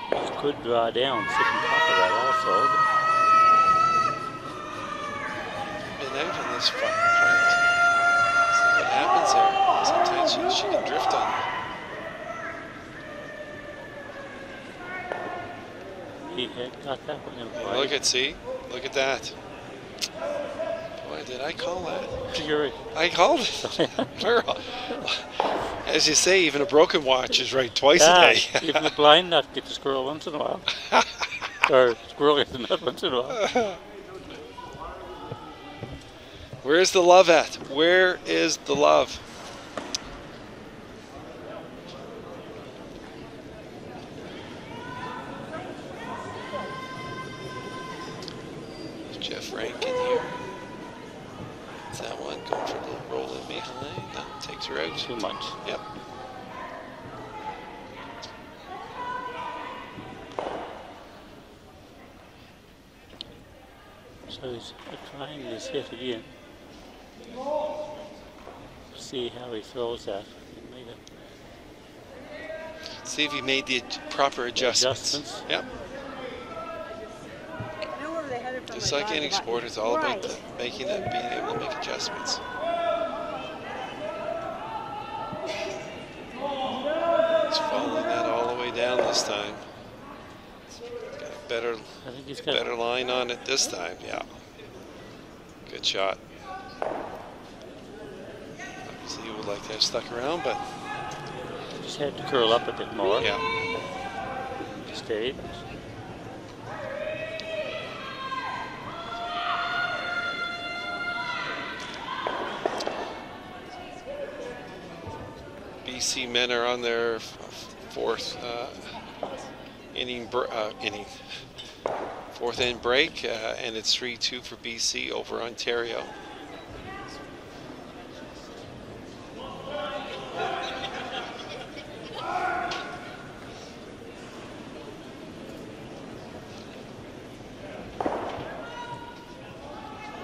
but he could draw down, sit on top of that also. Been out on this front. See what happens there. Sometimes she can drift on you. He had got that one in play. Look at that. Boy, did I call that? Fury. I called it. As you say, even a broken watch is right twice a day. Even a blind nut gets a squirrel once in a while. Or a squirrel gets a nut once in a while. Where's the love at? Where is the love? Jeff Rankin here. Is that one going for a little roll in behind? No, takes her out. Too much. Yep. So he's trying this hit again. See how he throws that. He made See if he made the proper adjustments. Yep. Just like any sport, it's all about being able to make adjustments. He's following that all the way down this time. Got a better, I think he's got better line on it this time. Yeah. Good shot. Obviously, you would like to have stuck around, but just had to curl up a bit more. yeah. Stayed. BC men are on their fourth fourth end break, and it's 3-2 for BC over Ontario.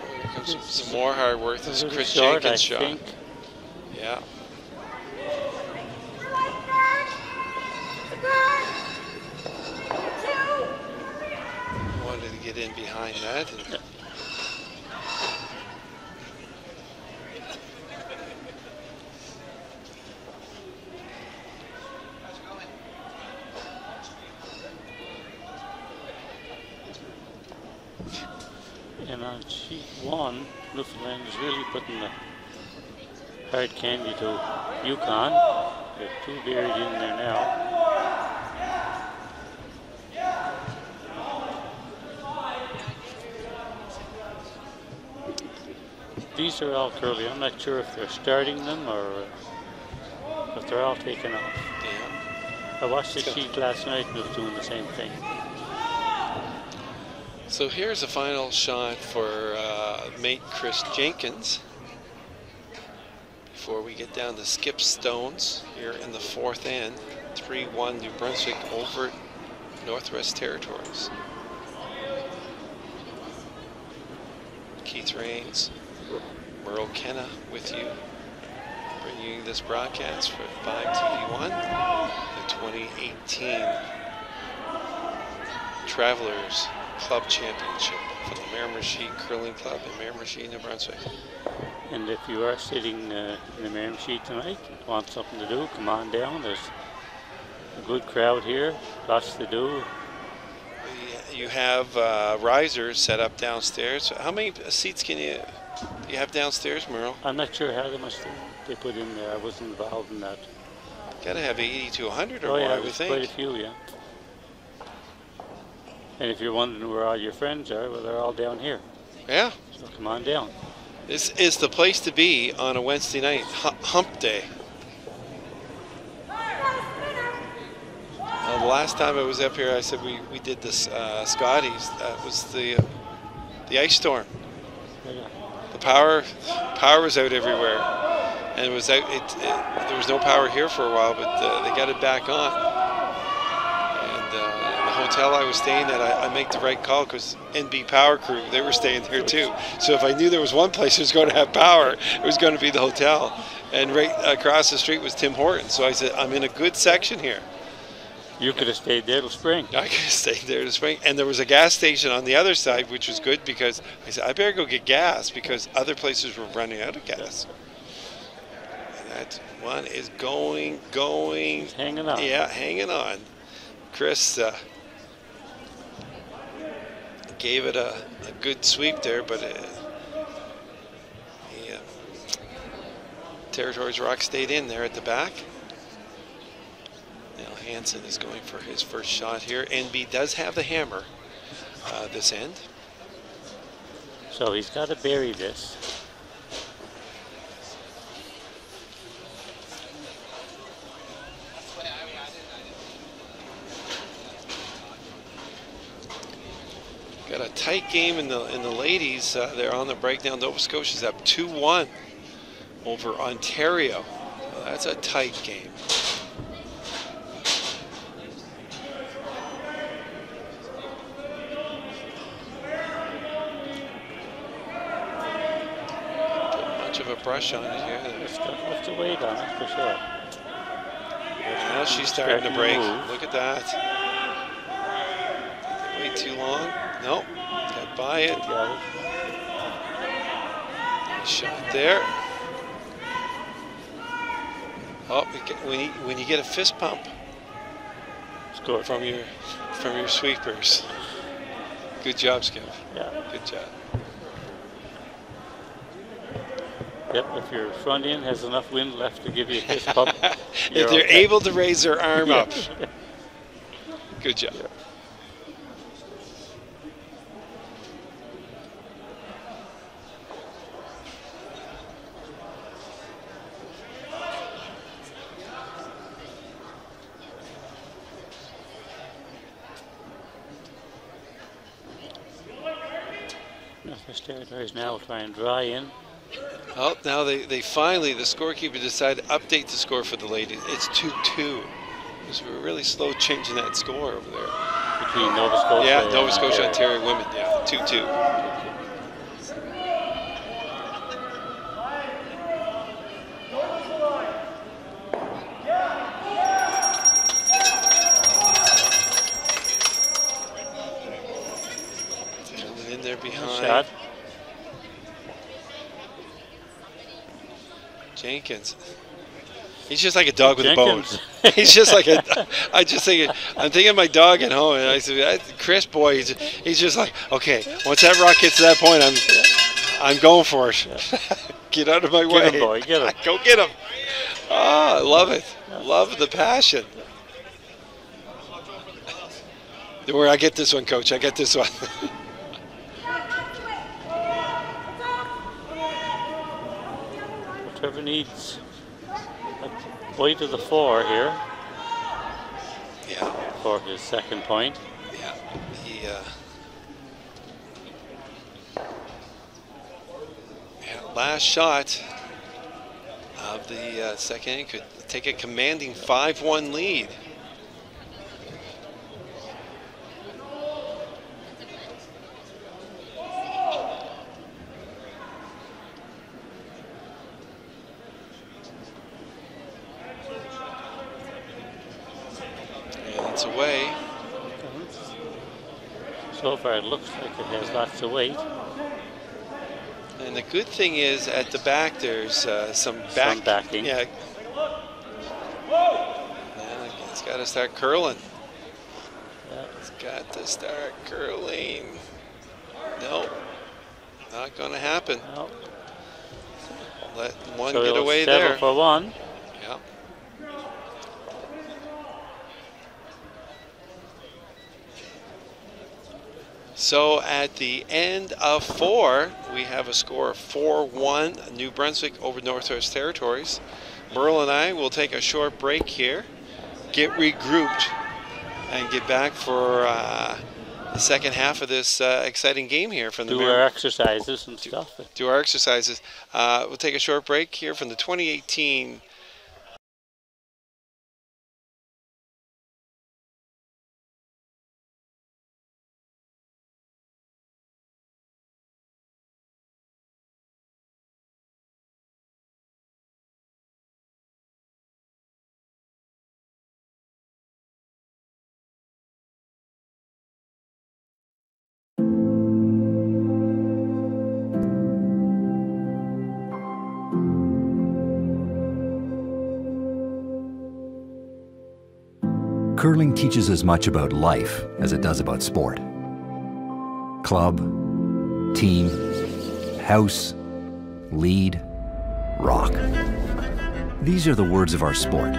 Here comes some more hard work. This is Chris Jenkins' shot. Yeah. Wanted to get in behind that. And on sheet one, Newfoundland is really putting the hard candy to Yukon. There are two buried in there now. These are all curly. I'm not sure if they're starting them or if they're all taken off. Yeah. I watched the sheet last night and it was doing the same thing. So here's a final shot for mate Chris Jenkins before we get down to skip stones here in the fourth end. 3-1 New Brunswick over Northwest Territories. Keith Rains, Merle Kenna with you, bringing you this broadcast for 5TV1, the 2018 Travelers Club Championship for the Miramichi Curling Club in Miramichi, New Brunswick. And if you are sitting in the Miramichi tonight and want something to do, come on down. There's a good crowd here, lots to do. You have risers set up downstairs. How many seats do you have downstairs, Merle? I'm not sure how much they put in there. I wasn't involved in that. Got to have 80 to 100 or oh, more, yeah, I would think. Quite a few, yeah. And if you're wondering where all your friends are, well, they're all down here. Yeah. So come on down. This is the place to be on a Wednesday night, hump day. The last time I was up here, I said we did this Scotties. That was the ice storm. Yeah. The power was out everywhere, and it was out. There was no power here for a while, but they got it back on. And the hotel I was staying at, I make the right call because NB Power Crew, they were staying there too. So if I knew there was one place that was going to have power, it was going to be the hotel. And right across the street was Tim Hortons. So I said, I'm in a good section here. You could have stayed there till spring. I could have stayed there till spring. And there was a gas station on the other side, which was good because I said, I better go get gas because other places were running out of gas. And that one is going. He's hanging on. Yeah, hanging on. Chris gave it a good sweep there, but Territories Rock stayed in there at the back. Now Hansen is going for his first shot here. NB does have the hammer this end. So he's got to bury this. Got a tight game in the ladies. They're on the breakdown. Nova Scotia's up 2-1 over Ontario. Well, that's a tight game. Of a brush on it here. It's got lots of weight on it for sure. Now she's starting to break. Look at that. Didn't wait too long. Nope. Got by it. Got it. Shot there. Oh, when you get a fist pump from your sweepers. Good job, Skip. Yeah. Good job. Yep, if your front end has enough wind left to give you a fist pump, if they're able to raise their arm up. Good job. Yeah. Northwest Territories now will try and dry in. Oh, now they finally, the scorekeeper decided to update the score for the ladies. It's 2-2. Because we were really slow changing that score over there. Between Nova Scotia and Nova Scotia, Ontario women, yeah, 2-2. Coming in there behind. Shot. Jenkins. He's just like a dog with a bone. He's just like I'm thinking of my dog at home, and I said, Chris, boy, he's just like, okay, once that rock gets to that point, I'm going for it. Get out of my way. Get him, boy, get him. Go get him. Oh, I love it. Love the passion. Don't worry, I get this one, Coach. I get this one. Trevor needs a point of the 4 here. Yeah. For his second point. Yeah. Last shot of the second inning could take a commanding 5-1 lead. distance away. So far, it looks like it has lots of weight. And the good thing is, at the back, there's some backing. Yeah. And it's got to start curling. Yeah. It's got to start curling. Nope. Not going to happen. No. Let one So get away settle there. for one. Yeah. So at the end of 4, we have a score of 4-1, New Brunswick over Northwest Territories. Merle and I will take a short break here, get regrouped, and get back for the second half of this exciting game here from the Do our exercises and stuff. Do our exercises. We'll take a short break here from the 2018 Curling teaches as much about life as it does about sport. Club, team, house, lead, rock. These are the words of our sport,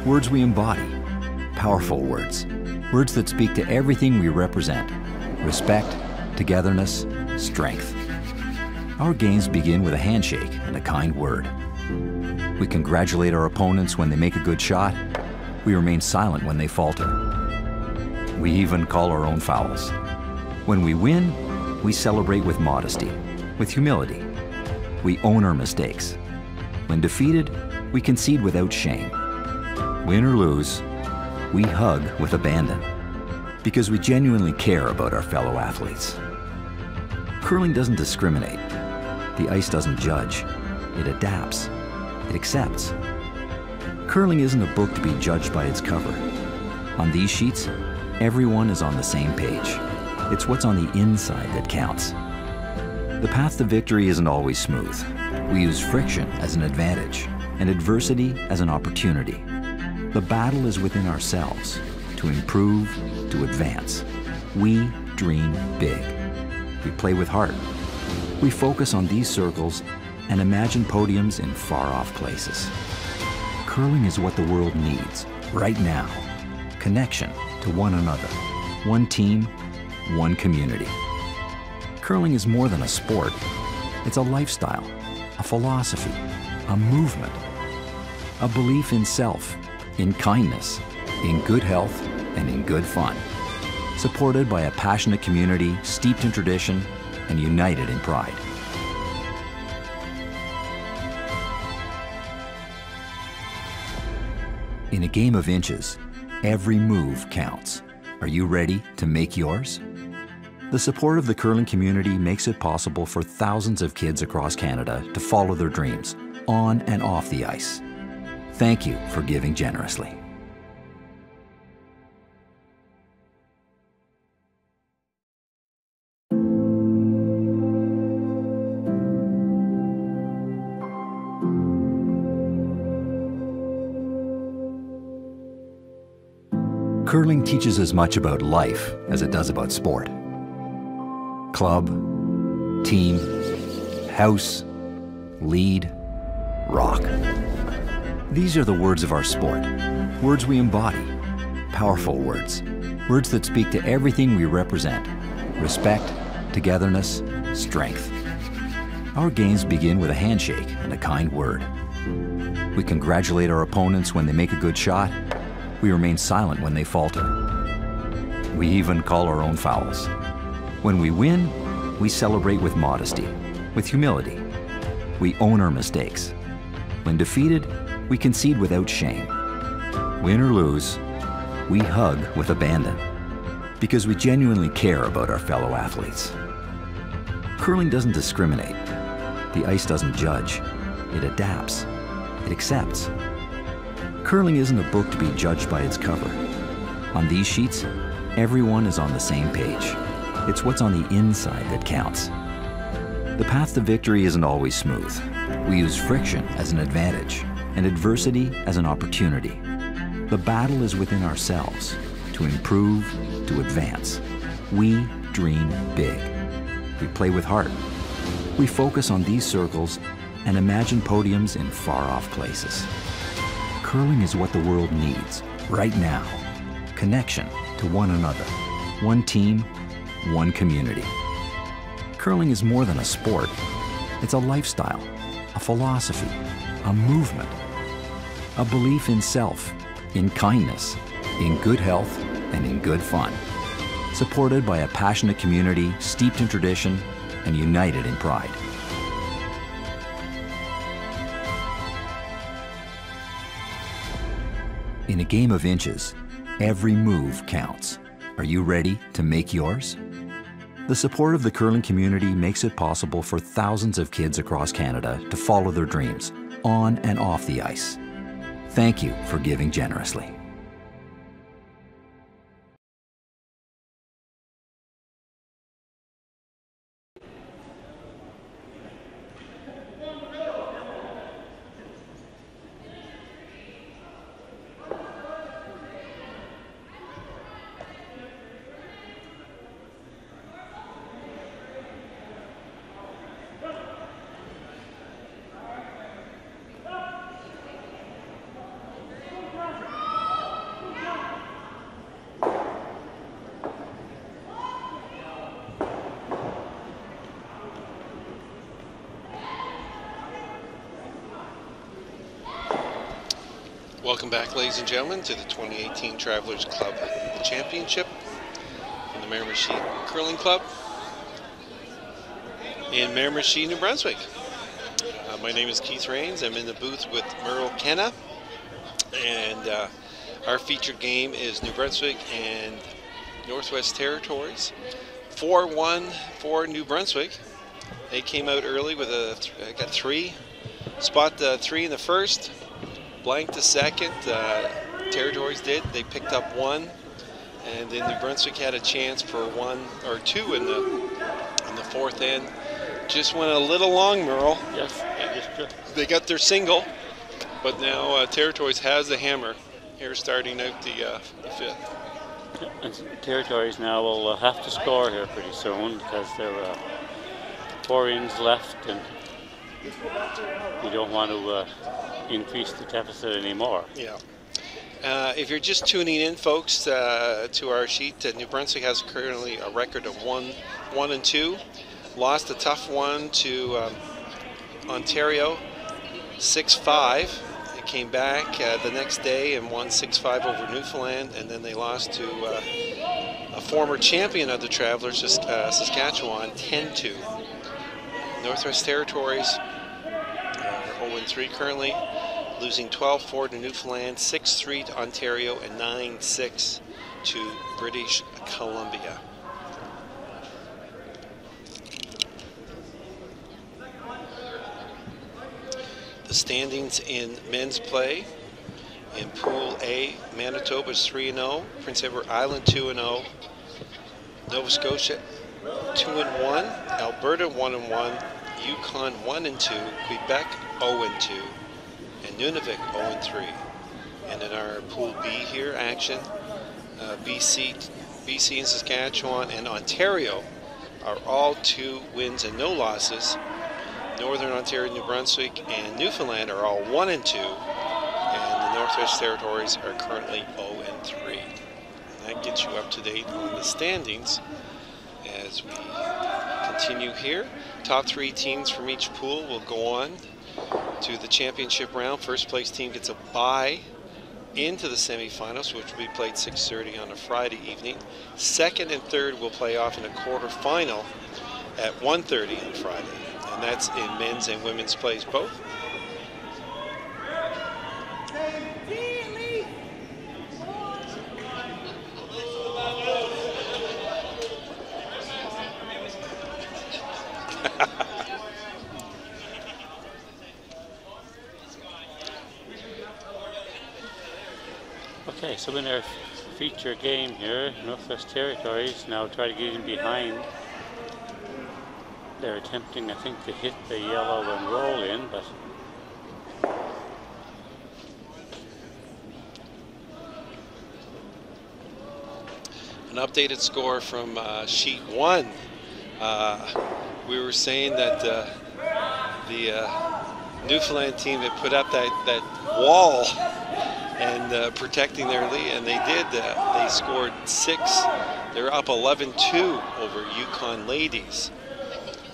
words we embody, powerful words, words that speak to everything we represent: respect, togetherness, strength. Our games begin with a handshake and a kind word. We congratulate our opponents when they make a good shot. We remain silent when they falter. We even call our own fouls. When we win, we celebrate with modesty, with humility. We own our mistakes. When defeated, we concede without shame. Win or lose, we hug with abandon, because we genuinely care about our fellow athletes. Curling doesn't discriminate. The ice doesn't judge. It adapts. It accepts. Curling isn't a book to be judged by its cover. On these sheets, everyone is on the same page. It's what's on the inside that counts. The path to victory isn't always smooth. We use friction as an advantage and adversity as an opportunity. The battle is within ourselves, to improve, to advance. We dream big. We play with heart. We focus on these circles and imagine podiums in far-off places. Curling is what the world needs right now. Connection to one another, one team, one community. Curling is more than a sport. It's a lifestyle, a philosophy, a movement, a belief in self, in kindness, in good health, and in good fun. Supported by a passionate community steeped in tradition and united in pride. In a game of inches, every move counts. Are you ready to make yours? The support of the curling community makes it possible for thousands of kids across Canada to follow their dreams, on and off the ice. Thank you for giving generously. Curling teaches as much about life as it does about sport. Club, team, house, lead, rock. These are the words of our sport, words we embody, powerful words, words that speak to everything we represent: respect, togetherness, strength. Our games begin with a handshake and a kind word. We congratulate our opponents when they make a good shot. We remain silent when they falter. We even call our own fouls. When we win, we celebrate with modesty, with humility. We own our mistakes. When defeated, we concede without shame. Win or lose, we hug with abandon, because we genuinely care about our fellow athletes. Curling doesn't discriminate. The ice doesn't judge. It adapts. It accepts. Curling isn't a book to be judged by its cover. On these sheets, everyone is on the same page. It's what's on the inside that counts. The path to victory isn't always smooth. We use friction as an advantage and adversity as an opportunity. The battle is within ourselves, to improve, to advance. We dream big. We play with heart. We focus on these circles and imagine podiums in far-off places. Curling is what the world needs right now. Connection to one another. One team, one community. Curling is more than a sport. It's a lifestyle, a philosophy, a movement, a belief in self, in kindness, in good health, and in good fun. Supported by a passionate community steeped in tradition and united in pride. In a game of inches, every move counts. Are you ready to make yours? The support of the curling community makes it possible for thousands of kids across Canada to follow their dreams, on and off the ice. Thank you for giving generously. Welcome back, ladies and gentlemen, to the 2018 Travelers Club Championship from the Miramichi Curling Club in Miramichi, New Brunswick. My name is Keith Rains. I'm in the booth with Merle Kenna, and our featured game is New Brunswick and Northwest Territories. 4-1 for New Brunswick. They came out early with got three. Spot 3 in the first. Blanked the second. Territories did. They picked up 1, and then New Brunswick had a chance for 1 or 2 in the fourth end. Just went a little long, Merle. Yes, they got their single, but now Territories has the hammer here starting out the fifth. And Territories now will have to score here pretty soon because there are 4 innings left, and you don't want to increase the deficit anymore. Yeah. If you're just tuning in, folks, to our sheet, New Brunswick has currently a record of 1-2. Lost a tough one to Ontario, 6-5. They came back the next day and won 6-5 over Newfoundland, and then they lost to a former champion of the Travelers, Saskatchewan, 10-2. Northwest Territories are 0-3 currently, losing 12-4 to Newfoundland, 6-3 to Ontario, and 9-6 to British Columbia. The standings in men's play: in Pool A, Manitoba is 3-0, Prince Edward Island 2-0, Nova Scotia 2-1, Alberta 1-1, Yukon 1-2, Quebec 0-2, and Nunavik 0-3. And in our Pool B here action, BC and Saskatchewan and Ontario are all 2 wins and no losses. Northern Ontario, New Brunswick, and Newfoundland are all 1-2, and the Northwest Territories are currently 0-3. That gets you up to date on the standings as we continue here. Top 3 teams from each pool will go on to the championship round. First place team gets a bye into the semifinals, which will be played 6:30 on a Friday evening. Second and third will play off in a quarterfinal at 1:30 on Friday. And that's in men's and women's plays both. Okay, so in our feature game here. Northwest Territories now try to get in behind. They're attempting, I think, to hit the yellow and roll in, but an updated score from sheet 1. We were saying that the Newfoundland team had put up that wall and protecting their lead, and they did. They scored 6. They're up 11-2 over Yukon ladies.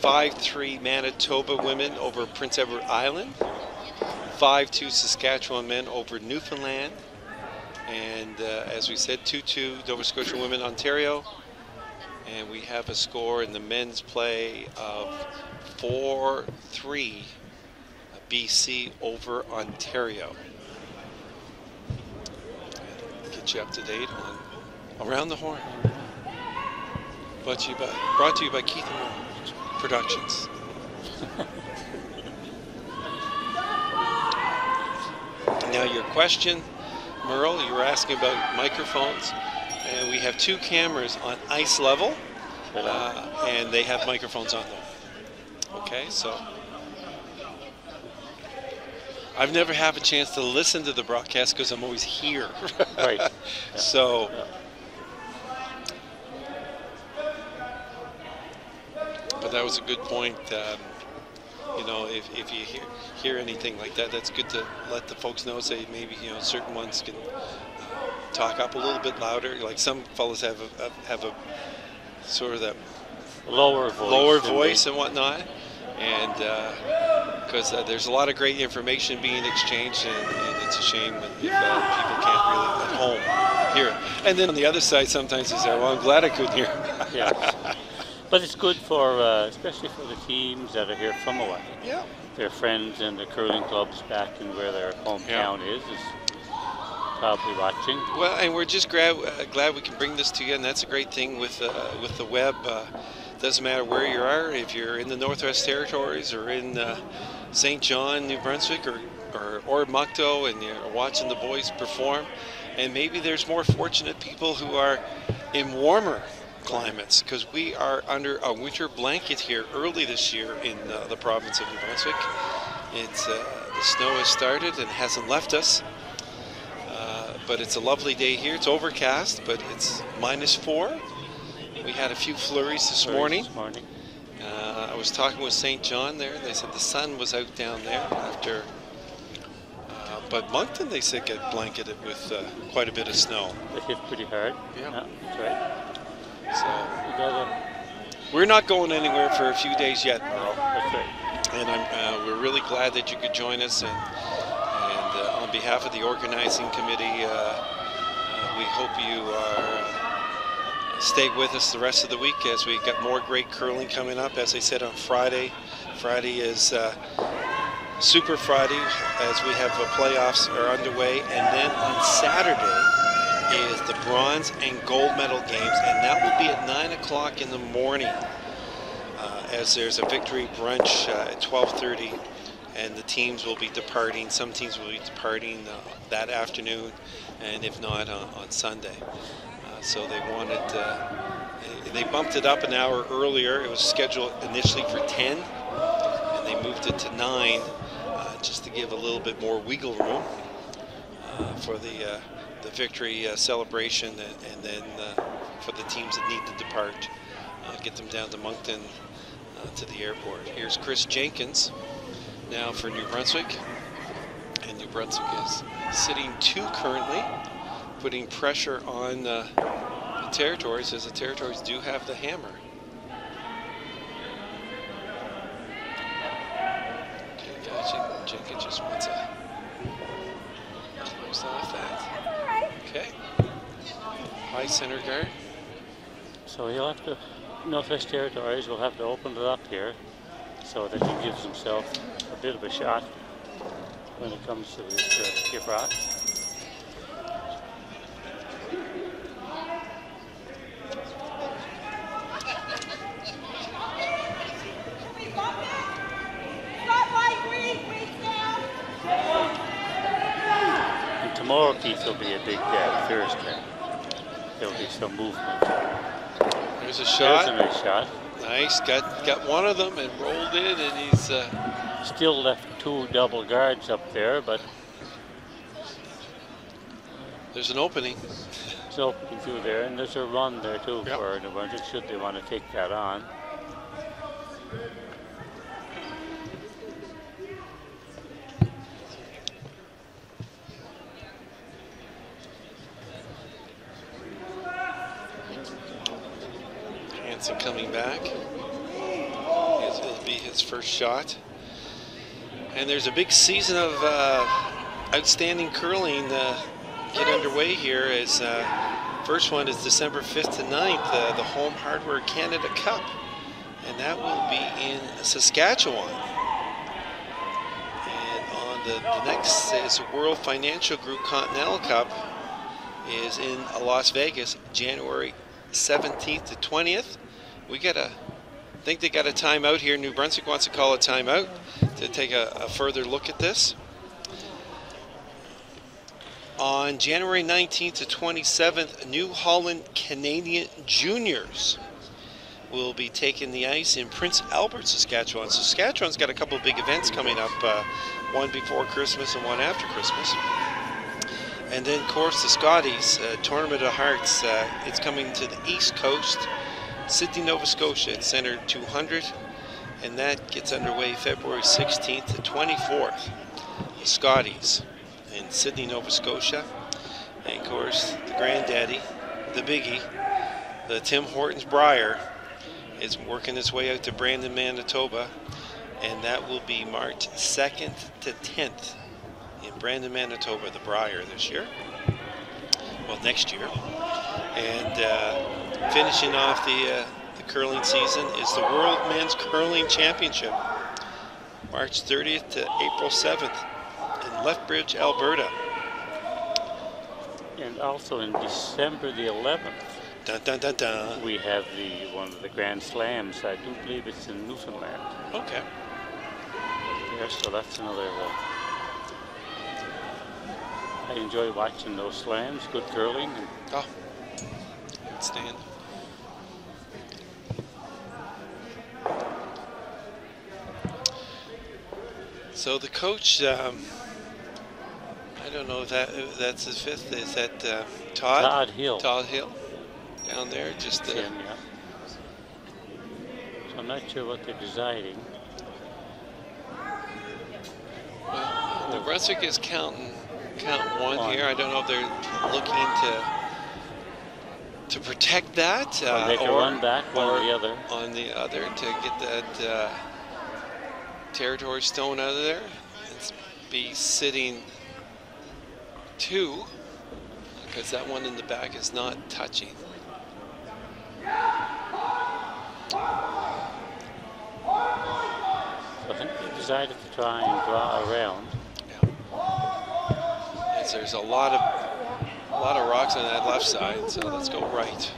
5-3 Manitoba women over Prince Edward Island. 5-2 Saskatchewan men over Newfoundland. And as we said, 2-2 Nova Scotia women Ontario. And we have a score in the men's play of 4-3 BC over Ontario. Get you up to date on Around the Horn. Brought to you by Keith and Moore Productions. Now your question, Merle, you were asking about microphones, and we have 2 cameras on ice level, and they have microphones on them. Okay, so I've never had a chance to listen to the broadcast because I'm always here. Right. Yeah. So. Yeah. But that was a good point. You know, if you hear anything like that, that's good to let the folks know. Say maybe, you know, certain ones can talk up a little bit louder. Like some fellas have a sort of that lower voice and whatnot, and because there's a lot of great information being exchanged, and it's a shame if people can't really at home hear it. And then on the other side, sometimes they say, "Well, I'm glad I couldn't hear." Yeah. But it's good for, especially for the teams that are here from Hawaii. Yeah. Their friends and the curling clubs back in where their hometown is probably watching. Well, and we're just glad we can bring this to you, and that's a great thing with the web. Doesn't matter where you are, if you're in the Northwest Territories or in St. John, New Brunswick, or Mukto, and you're watching the boys perform. And maybe there's more fortunate people who are in warmer climates, because we are under a winter blanket here early this year in the province of New Brunswick. It's the snow has started and hasn't left us, but it's a lovely day here. It's overcast, but it's -4. We had a few flurries this morning. I was talking with St. John there. They said the sun was out down there after, but Moncton, they said, got blanketed with quite a bit of snow. It hit pretty hard. Yeah, that's right. So we're not going anywhere for a few days yet, Merle. That's right. And we're really glad that you could join us. And on behalf of the organizing committee, we hope you stay with us the rest of the week as we got more great curling coming up. As I said, on Friday. Friday is Super Friday, as we have the playoffs are underway, and then on Saturday is the bronze and gold medal games, and that will be at 9 o'clock in the morning, as there's a victory brunch at 12:30, and the teams will be departing. Some teams will be departing that afternoon, and if not, on Sunday. So they wanted, they bumped it up an hour earlier. It was scheduled initially for 10, and they moved it to 9, just to give a little bit more wiggle room for the victory celebration, and then for the teams that need to depart, get them down to Moncton to the airport. Here's Chris Jenkins now for New Brunswick, and New Brunswick is sitting 2 currently, putting pressure on the Territories, as the Territories do have the hammer. Okay, Jenkins just wants to close off that. Okay. High center guard. So he'll have to, Northwest Territories will have to open it up here so that he gives himself a bit of a shot when it comes to his skip rock. And tomorrow, Keith, will be a big Thursday. there'll be some movement. There's a There's shot. a nice shot. Nice. Got one of them and rolled in, and he's Still left 2 double guards up there, but there's an opening. it's opening through there, and there's a run there too Yep. for New Brunswick, should they want to take that on. Hansen coming back. It'll be his first shot. And there's a big season of outstanding curling get underway here. As first one is December 5th to 9th, the Home Hardware Canada Cup, and that will be in Saskatchewan. And on the next is the World Financial Group Continental Cup, is in Las Vegas, January 17th to 20th. I think they got a timeout here. New Brunswick wants to call a timeout to take a further look at this. On January 19th to 27th, New Holland Canadian Juniors will be taking the ice in Prince Albert, Saskatchewan. Saskatchewan's got a couple of big events coming up, one before Christmas and one after Christmas. And then, of course, the Scotties, Tournament of Hearts, it's coming to the East Coast, Sydney, Nova Scotia. It's Centre 200, and that gets underway February 16th to 24th. The Scotties in Sydney, Nova Scotia. And, of course, the granddaddy, the biggie, the Tim Hortons Brier, is working its way out to Brandon, Manitoba, and that will be March 2nd to 10th. In Brandon, Manitoba, the Brier this year. Well, next year. And finishing off the curling season is the World Men's Curling Championship, March 30th to April 7th in Lethbridge, Alberta. And also in December the 11th, Dun, dun, dun, dun. we have one of the Grand Slams. I do believe it's in Newfoundland. Okay. There, so that's another. I enjoy watching those slams. Good curling. And Oh, outstanding. So the coach, I don't know if that's his fifth. Is that Todd? Todd Hill. Todd Hill, down there, just. Yeah. So I'm not sure what they're deciding. Well, New Brunswick is count one here. I don't know if they're looking to protect that Or make a run back, one or the other. On the other to get that territory stone out of there. It's be sitting 2, because that one in the back is not touching. So I think they decided to try and draw around. Yes, there's a lot of rocks on that left side, so let's go right.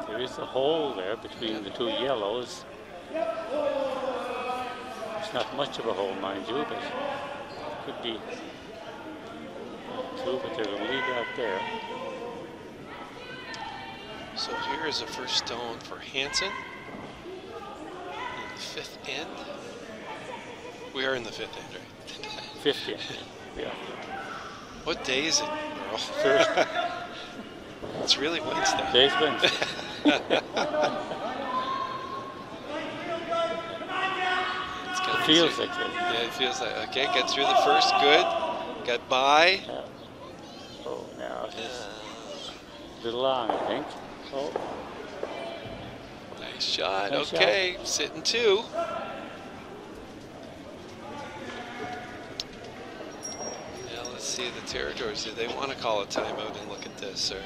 There is a hole there between the 2 yellows. It's not much of a hole, mind you, but it could be 2, but there's a lead out there. So here is the first stone for Hansen. In the 5th end. We are in the 5th end, right? 50, yeah. What day is it, Earl? Thursday. It's really Wednesday. Today's Wednesday. It Feels like it. Yeah, it feels like, okay, got through the first, good. Got by. Oh, now it's a little long, I think. Oh, Nice shot, Nice okay, sitting 2. Now let's see the territories. Do they want to call a timeout and look at this, or?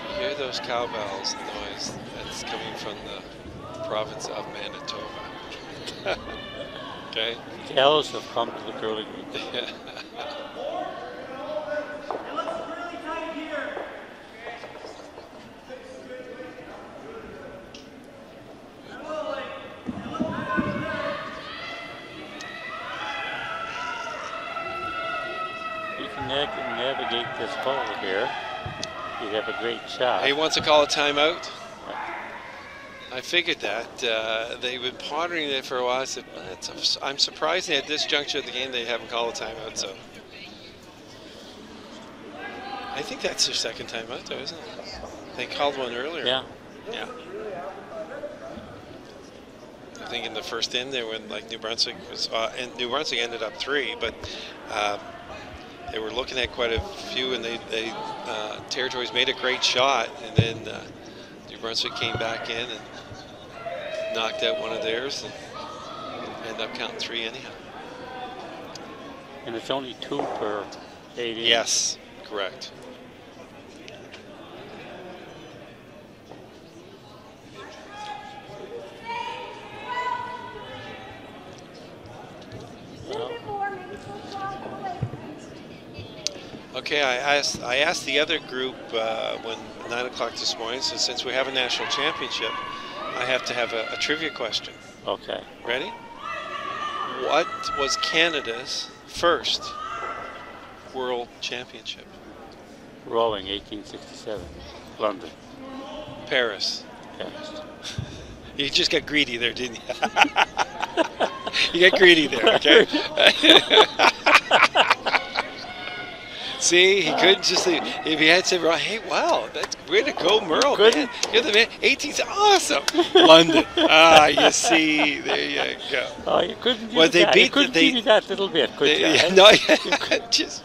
You hear those cowbells noise? That's coming from the province of Manitoba. Okay. cows have come to the curling rink. Yeah. this hole here, you'd have a great shot. He wants to call a timeout. I figured that. They've been pondering it for a while. I said, I'm surprised at this juncture of the game they haven't called a timeout. So I think that's their second timeout, though, isn't it? They called one earlier. Yeah. Yeah. I think in the first end there when like New Brunswick was, and New Brunswick ended up 3, but they were looking at quite a few, and they Territories made a great shot, and then New Brunswick came back in and knocked out one of theirs, and ended up counting 3 anyhow. And it's only 2 per 8 innings. Yes, correct. Okay, I asked the other group when 9 o'clock this morning, so since we have a national championship, I have to have a trivia question. Okay. Ready? What was Canada's first world championship? Rowing, 1867. London. Paris. Paris. You just got greedy there, didn't you? You got greedy there, okay? See, he couldn't just leave. If he had said, hey, wow, that's way to go, Merle, man. You're the man. 18's awesome. London. You see, there you go. Oh, you couldn't do well, they that. beat You couldn't give me that little bit, could you? Yeah, no, just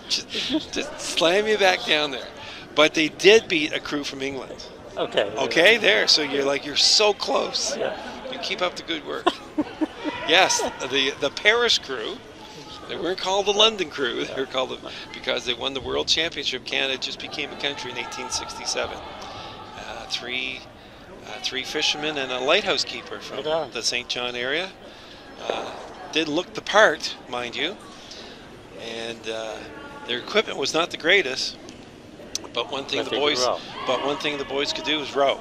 slam you back down there. But they did beat a crew from England. Okay. Okay, there. So you're so close. Yeah. You keep up the good work. Yes, the Paris crew. They weren't called the London crew. They were called because they won the World Championship. Canada just became a country in 1867. Three fishermen and a lighthouse keeper from the St. John area. Didn't look the part, mind you. And their equipment was not the greatest. But one thing the boys could do was row.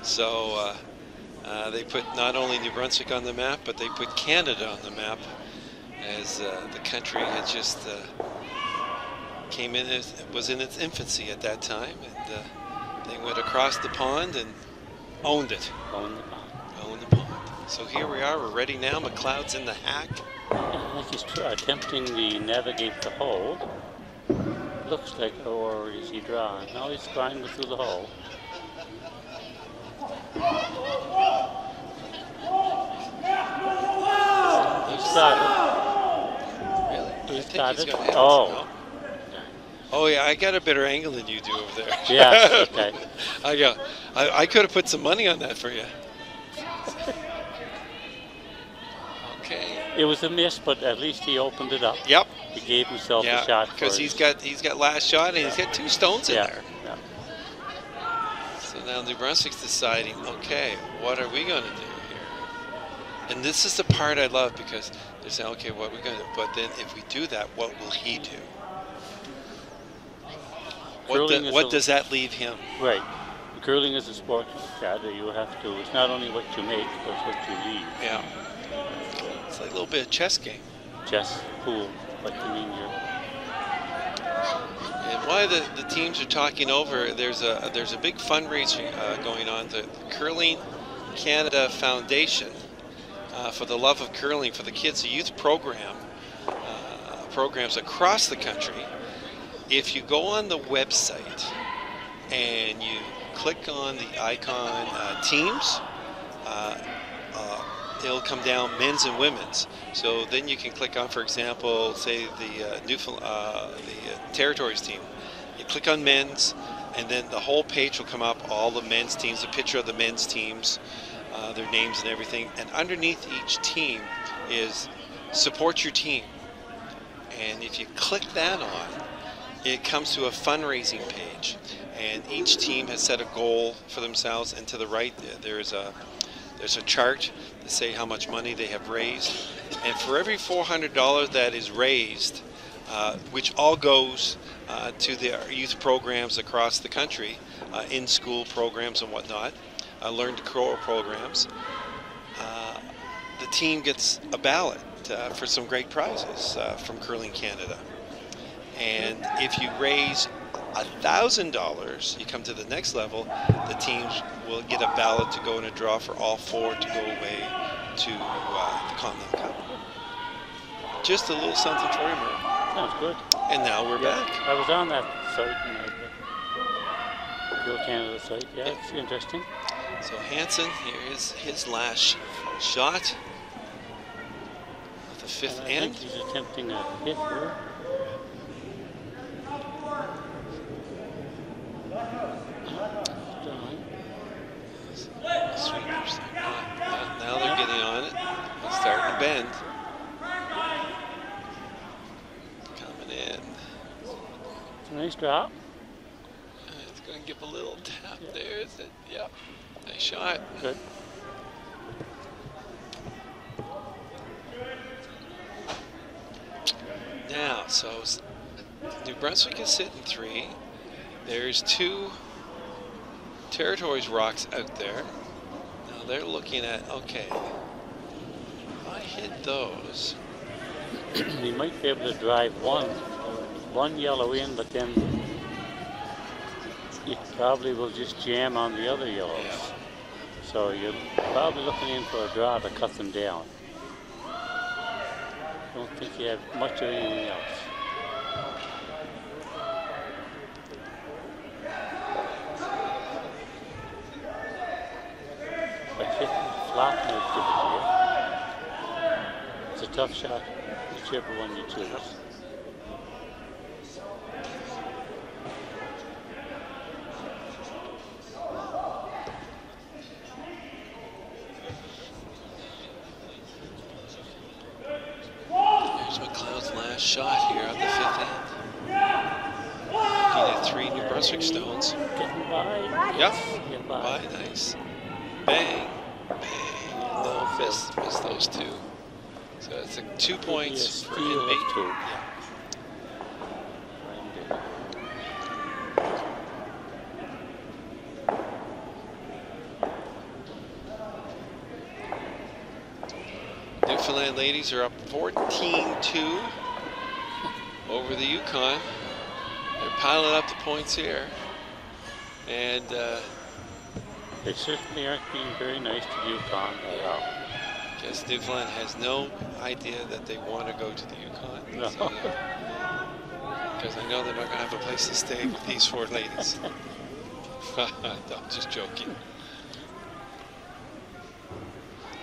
So they put not only New Brunswick on the map, but they put Canada on the map, as the country had just was in its infancy at that time, and they went across the pond and owned it. Owned the pond. So here we are. We're ready now. McLeod's in the hack. I think he's attempting to navigate the hole. Looks like, or is he drawing? No, he's trying to through the hole. He's got it. Really? He's got it. Oh. Oh yeah, I got a better angle than you do over there. Yeah. Okay. I could have put some money on that for you. Okay. It was a miss, but at least he opened it up. Yep. He gave himself a shot. Because he's got last shot, and he's got 2 stones in there. Yeah. So now New Brunswick's deciding, okay, what are we going to do here? And this is the part I love, because they're saying, okay, what are we going to do? But then if we do that, what will he do? What does that leave him? Right. Curling is a sport that you have to, it's not only what you make, but it's what you leave. Yeah. It's like a little bit of chess game. Chess, pool, what you mean here. And while the teams are talking over, there's a big fundraiser going on. The Curling Canada Foundation for the love of curling for the kids, a youth programs across the country. If you go on the website and you click on the icon teams, it'll come down men's and women's. So then you can click on, for example, say the Territories team. You click on men's, and then the whole page will come up, all the men's teams, a picture of the men's teams, their names and everything. And underneath each team is support your team. And if you click that on, it comes to a fundraising page, and each team has set a goal for themselves. And to the right, there's a chart to say how much money they have raised. And for every $400 that is raised, which all goes to the youth programs across the country, in-school programs and whatnot, learn to curl programs, the team gets a ballot for some great prizes from Curling Canada. And if you raise $1,000. You come to the next level, the teams will get a ballot to go in a draw for all 4 to go away to the Continental Cup. Just a little something for you, Murray. Sounds good. And now we're back. I was on that site, Go Canada site. Yeah, it's interesting. So Hansen, here is his last shot of the 5th I end. think he's attempting a hit here. Sweepers. Now they're getting on it. It's starting to bend. Coming in. It's a nice drop. It's going to give a little tap there. Is it? Yep. Nice shot. Good. Now, so New Brunswick is sitting 3. There's 2 Territories rocks out there. Now they're looking at, okay, if I hit those, You might be able to drive one yellow in, but then you probably will just jam on the other yellows. Yeah. So you're probably looking in for a draw to cut them down. Don't think you have much of anything else. By hitting flat negativity, it's a tough shot, whichever one you choose. Here's McLeod's last shot here on the 5th end. Looking at 3 New Brunswick stones. Getting by. Yep. Get Bye, nice. Bang, bang. No, miss those 2. So it's 2 points for steal of inmate. 2. Yeah. Newfoundland ladies are up 14-2 over the Yukon. They're piling up the points here. And They certainly aren't being very nice to the Yukon at all. guess Newfoundland has no idea that they want to go to the Yukon. No. Because I know they're not going to have a place to stay with these 4 ladies. I'm just joking.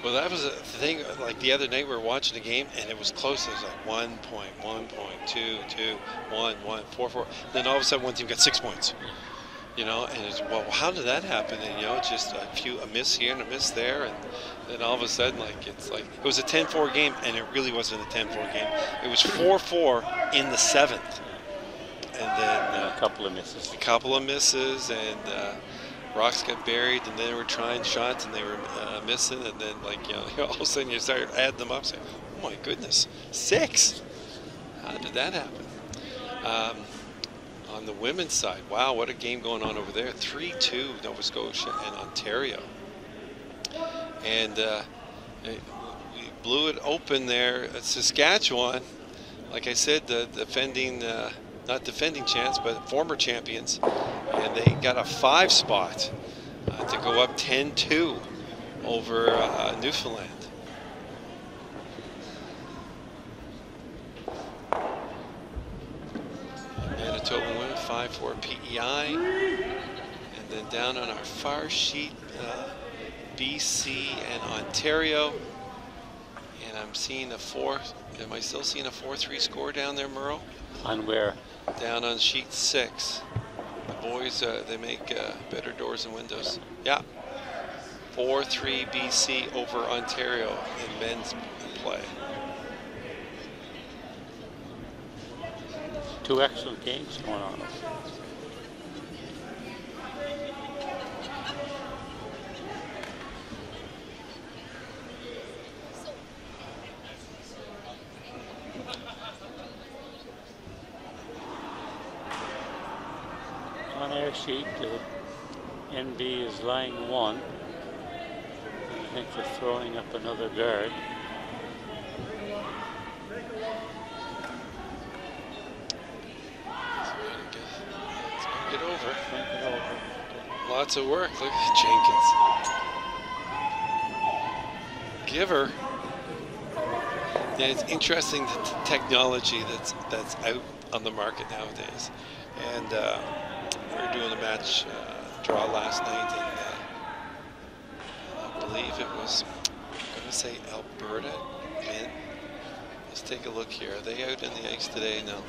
Well, that was a thing, like the other night we were watching the game and it was close. It was like 1 point, 1 point, 2, 2, 1, 1, 4, 4. Then all of a sudden one team got 6 points. You know, and it's, well, how did that happen? And, you know, just a miss here and a miss there. And then all of a sudden, like, it's like, it was a 10-4 game, and it really wasn't a 10-4 game. It was 4-4 in the 7th. And then A couple of misses. and rocks got buried, and then they were trying shots, and they were missing. And then, like, you know, all of a sudden you start adding them up, saying, oh my goodness, 6. How did that happen? On the women's side, wow, what a game going on over there. 3-2 Nova Scotia and Ontario. And we blew it open there at Saskatchewan. Like I said, the defending, not defending champs, but former champions. And they got a 5 spot to go up 10-2 over Newfoundland. Manitoba women 5-4 PEI, and then down on our far sheet, BC and Ontario, and I'm seeing a 4. Am I still seeing a 4-3 score down there, Merle? On where? Down on sheet 6. The boys, they make better doors and windows. Yeah, 4-3 BC over Ontario in men's play. 2 excellent games going on. On our sheet, NB is lying 1. I think they're throwing up another guard. It's Get over. Get over. Lots of work. Look at Jenkins. Give her. Yeah, it's interesting the technology that's out on the market nowadays. And we were doing a match draw last night, and I believe it was, I'm going to say Alberta. Man, let's take a look here. Are they out in the ice today? No.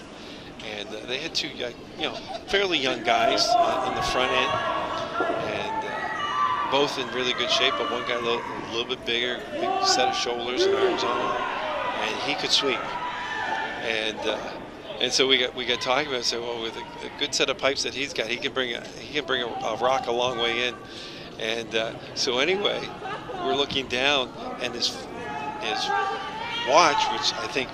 And they had two young, fairly young guys in the front end, and both in really good shape. But one guy a little bit bigger, big set of shoulders and arms on him, and he could sweep. And so we got talking about it. So, well, with a good set of pipes that he's got, he can bring a rock a long way in. And so anyway, we're looking down, and his watch, which I think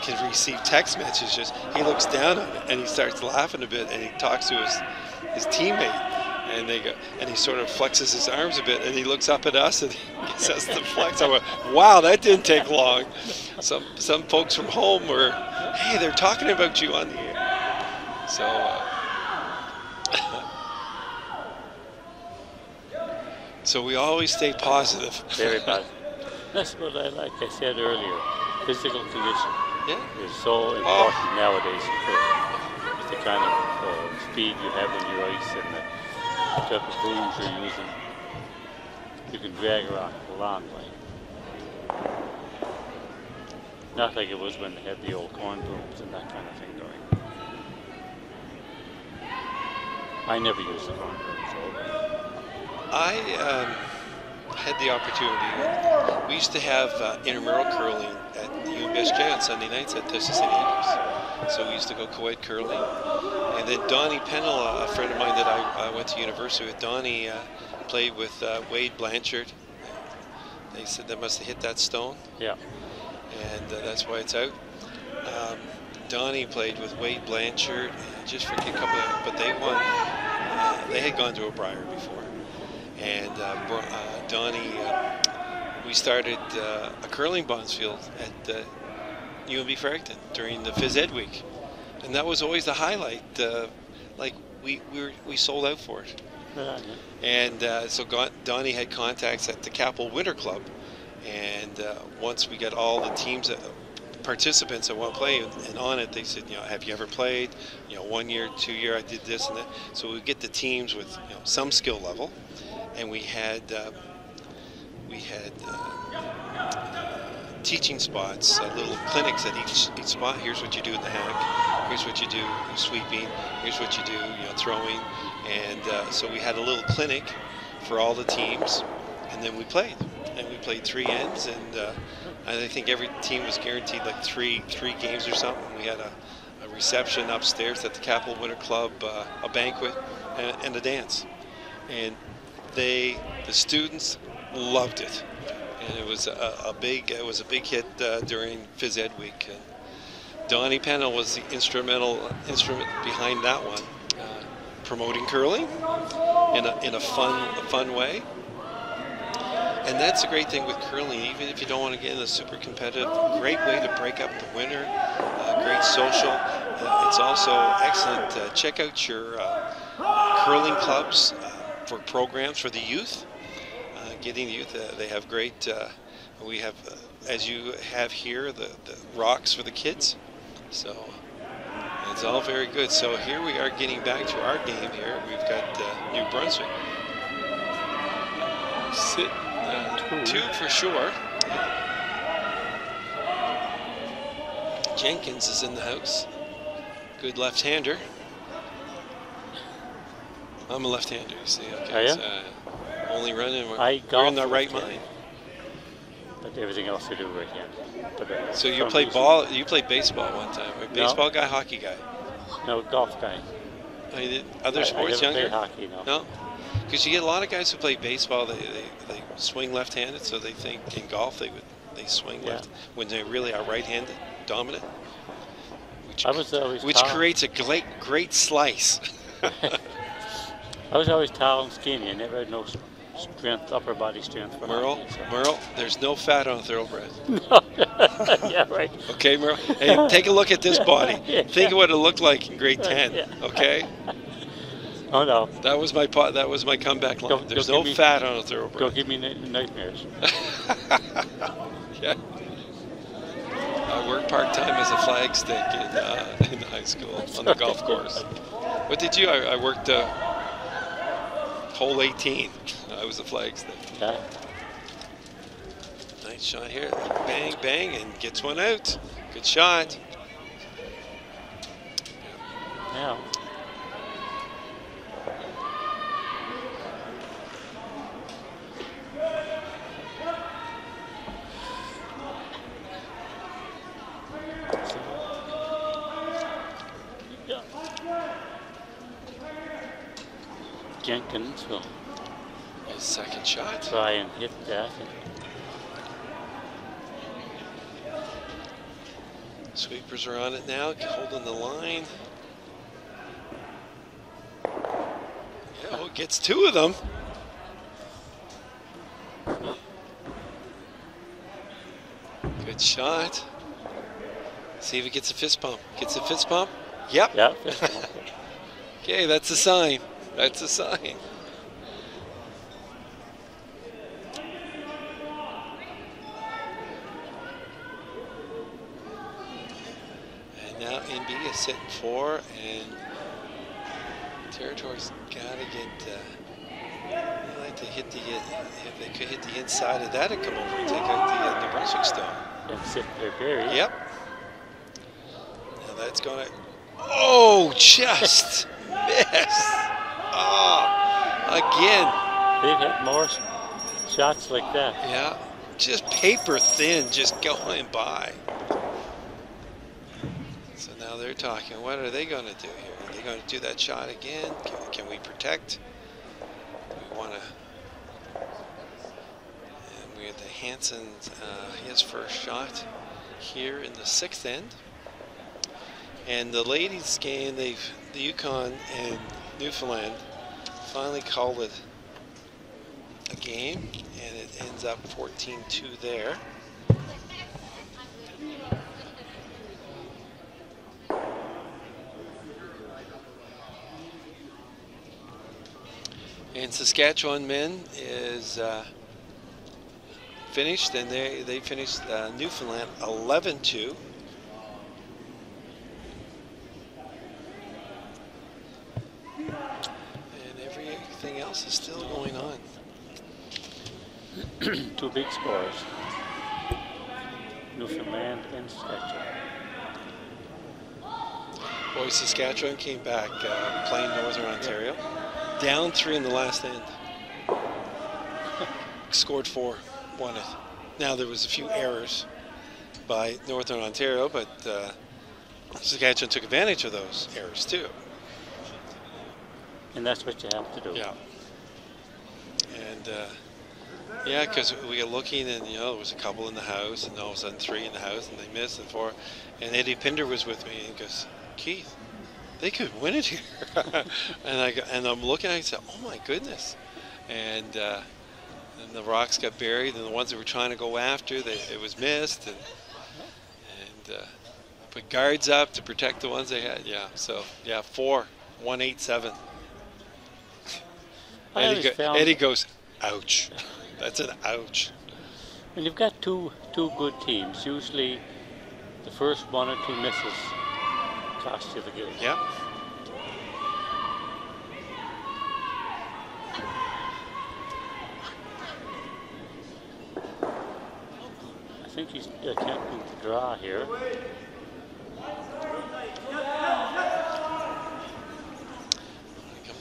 can receive text messages, he looks down on it and he starts laughing a bit, and he talks to his teammate, and he sort of flexes his arms a bit, and he looks up at us and he gets us to flex. I went, wow, that didn't take long. Some folks from home were, hey, they're talking about you on the air. So so we always stay positive. Very positive. That's what like I said earlier, physical condition is so important nowadays for the kind of speed you have on your ice and the type of booms you're using. You can drag a rock a long way. Not like it was when they had the old corn booms and that kind of thing going. I never used the corn booms. I had the opportunity. We used to have intramural curling at UMSJ on Sunday nights at St. Andrews. So we used to go co-ed curling. And then Donnie Pennell, a friend of mine that I went to university with, Donnie played with Wade Blanchard. They said they must have hit that stone. Yeah. And that's why it's out. Donnie played with Wade Blanchard, and just forget a couple of, but they won. They had gone to O'Brien before. And Donnie, we started a curling bondsfield at UMB Fredericton during the Phys Ed week, and that was always the highlight. Like we sold out for it. And so Donnie had contacts at the Capel Winter Club, and once we got all the teams, participants that want to play and on it, they said, have you ever played? 1 year, 2 year, I did this and that. So we get the teams with some skill level, and we had teaching spots, little clinics at each spot. Here's what you do in the hack. Here's what you do sweeping. Here's what you do, throwing. And so we had a little clinic for all the teams, and then we played. And we played 3 ends, and I think every team was guaranteed like three games or something. We had a reception upstairs at the Capel Winter Club, a banquet, and a dance. And the students loved it, and it was a big hit during Phys Ed week. And Donnie Pennell was the instrument behind that one, promoting curling in a fun way. And that's a great thing with curling, even if you don't want to get in the super competitive, great way to break up the winter, great social. It's also excellent. Check out your curling clubs for programs for the youth. Getting the youth, they have great, we have, as you have here, the rocks for the kids. So it's all very good. So here we are getting back to our game here. We've got New Brunswick. Sit. 2 for sure. Jenkins is in the house. Good left-hander. I'm a left-hander, you see. Okay, so, only running. We're in the right mind. But everything else I do right-handed. So you played ball. You played baseball one time, right? Baseball guy, hockey guy. No, golf guy. Oh, you did other sports I younger? Played hockey, no. No. Because you get a lot of guys who play baseball, they swing left-handed, so they think in golf they swing left when they really are right-handed dominant. Which creates a great slice. I was always tall and skinny. I never had no strength, upper body strength. For Merle, there's no fat on a thoroughbred. No. Yeah, right. Okay, Merle. Hey, take a look at this body. Think of what it looked like in grade 10. Okay. Oh no. That was my comeback line. Don't There's give no me- fat on a thoroughbred. Don't give me nightmares. Yeah. I worked part-time as a flag stick in high school on the golf course. What did you? I worked hole 18. I was a flag stick. Yeah. Nice shot here. Bang, bang, and gets one out. Good shot. Yeah. Jenkins will His second shot. try and hit that. Sweepers are on it now, holding the line. Oh, gets two of them. Good shot. See if he gets a fist pump. Gets a fist pump? Yep. Yeah. Okay, that's a sign. That's a sign. And now NB is sitting 4, and Territory's got to get. They like to hit the. If they could hit the inside of that and come over and take out the Brunswick stone. And sit there buried. Yep. Now that's gonna. Oh, just missed. Oh, again. They've had more shots like that. Yeah, just paper thin, just going by. So now they're talking. What are they going to do here? Are they going to do that shot again? Can we protect? Do we want to? And we have the Hansen, his first shot here in the 6th end. And the ladies game, the Yukon and Newfoundland finally called it a game, and it ends up 14-2 there. And Saskatchewan men is finished, and they finished Newfoundland 11-2. Everything else is still going on. Two big scores. Newfoundland and Saskatchewan. Boy, Saskatchewan came back playing Northern Ontario. Down 3 in the last end. Scored 4, won it. Now there was a few errors by Northern Ontario, but Saskatchewan took advantage of those errors too. And that's what you have to do. Yeah. And yeah, because we were looking, and there was a couple in the house, and all of a sudden 3 in the house, and they missed, and 4. And Eddie Pinder was with me, and he goes, Keith, they could win it here. and I'm looking at it and said, oh my goodness. And the rocks got buried, and the ones that were trying to go after, it was missed, and put guards up to protect the ones they had. Yeah, so yeah, 4, 1-8-7. Eddie goes, ouch. That's an ouch. And you've got two good teams. Usually the first 1 or 2 misses cost you the game. Yeah. I think he's attempting to draw here. Come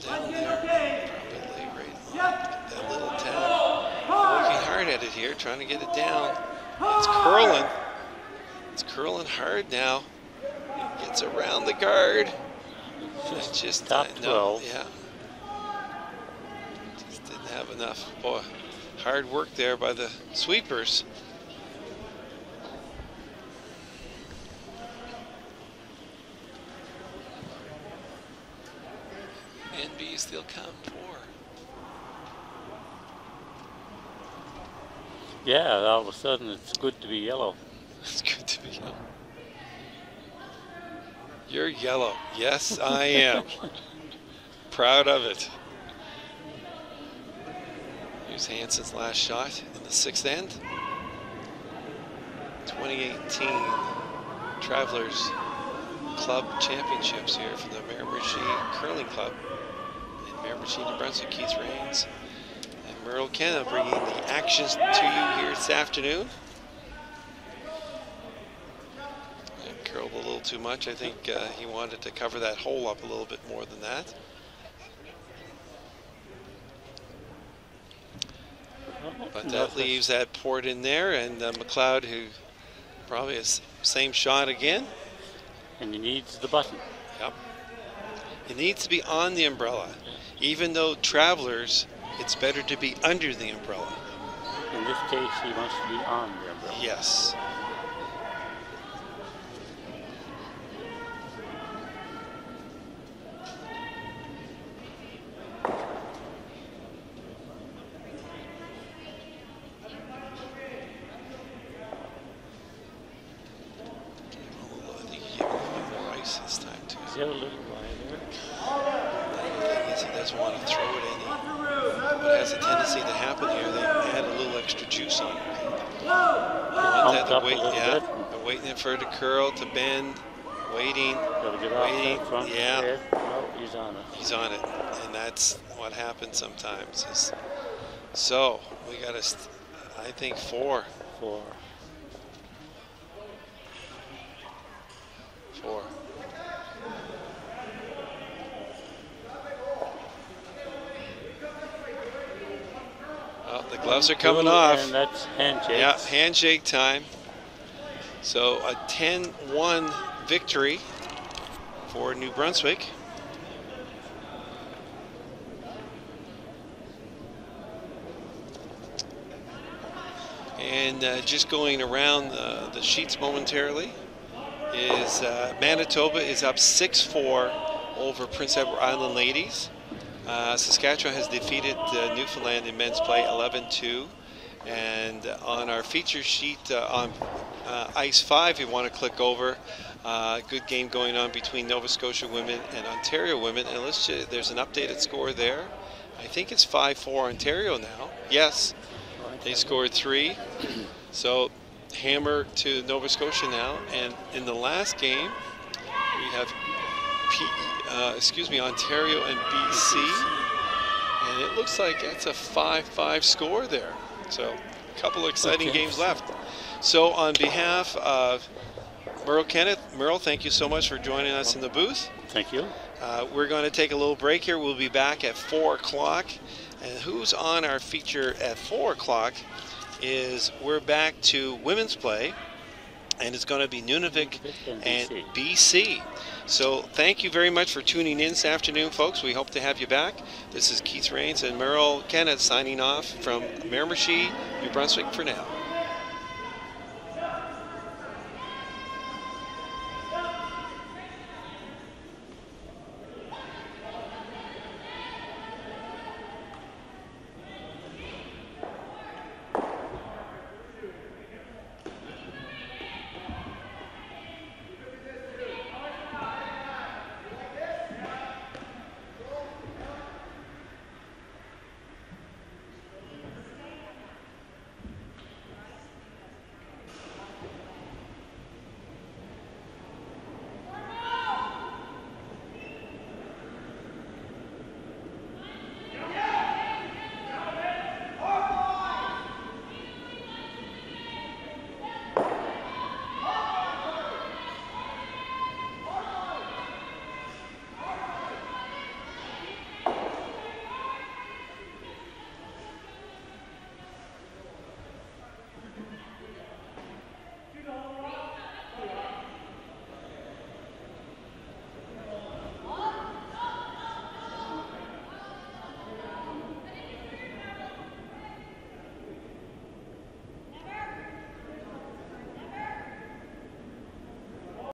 down there. Probably right. That little tab. Working hard at it here, trying to get it down. It's curling. It's curling hard now. It gets around the guard. It's just top 12. yeah. Just didn't have enough. Boy, hard work there by the sweepers. NB still count 4. Yeah, all of a sudden it's good to be yellow. It's good to be yellow. You're yellow. Yes, I am. proud of it. Here's Hansen's last shot in the 6th end. 2018 Travelers Club Championships here from the Miramichi Curling Club in Miramichi, New Brunswick. Keith Rains and Merle Kenna bringing the actions to you here this afternoon. And curled a little too much. I think he wanted to cover that hole up a little bit more than that. But that leaves that port in there, and McLeod, who probably has same shot again. And he needs the button. Yep. It needs to be on the umbrella. Even though Travelers, it's better to be under the umbrella. In this case, he wants to be on the umbrella. Yes. Is there a little wider? The thing is, he doesn't want to throw it any. What has a tendency to happen here, they add a little extra juice on it. They're waiting for it to curl, to bend, waiting. Gotta get off that front head. No, he's on it. He's on it, and that's what happens sometimes. So we got I think 4. 4. 4. Well, the gloves are coming off. And that's handshakes. Yeah, handshake time. So a 10-1 victory for New Brunswick. And just going around the sheets momentarily is Manitoba is up 6-4 over Prince Edward Island ladies. Saskatchewan has defeated Newfoundland in men's play 11-2. And on our feature sheet on Ice 5, you want to click over. Good game going on between Nova Scotia women and Ontario women. And there's an updated score there. I think it's 5-4 Ontario now. Yes, they scored 3. So hammer to Nova Scotia now. And in the last game, we have Ontario and BC. And it looks like that's a 5-5 score there. So a couple exciting games left. So on behalf of Merle Kenneth, Merle, thank you so much for joining us in the booth. Thank you. We're going to take a little break here. We'll be back at 4 o'clock. And who's on our feature at 4 o'clock is we're back to women's play. And it's going to be Nunavik and BC. So thank you very much for tuning in this afternoon, folks. We hope to have you back. This is Keith Rains and Merle Kenneth signing off from Miramichi, New Brunswick for now.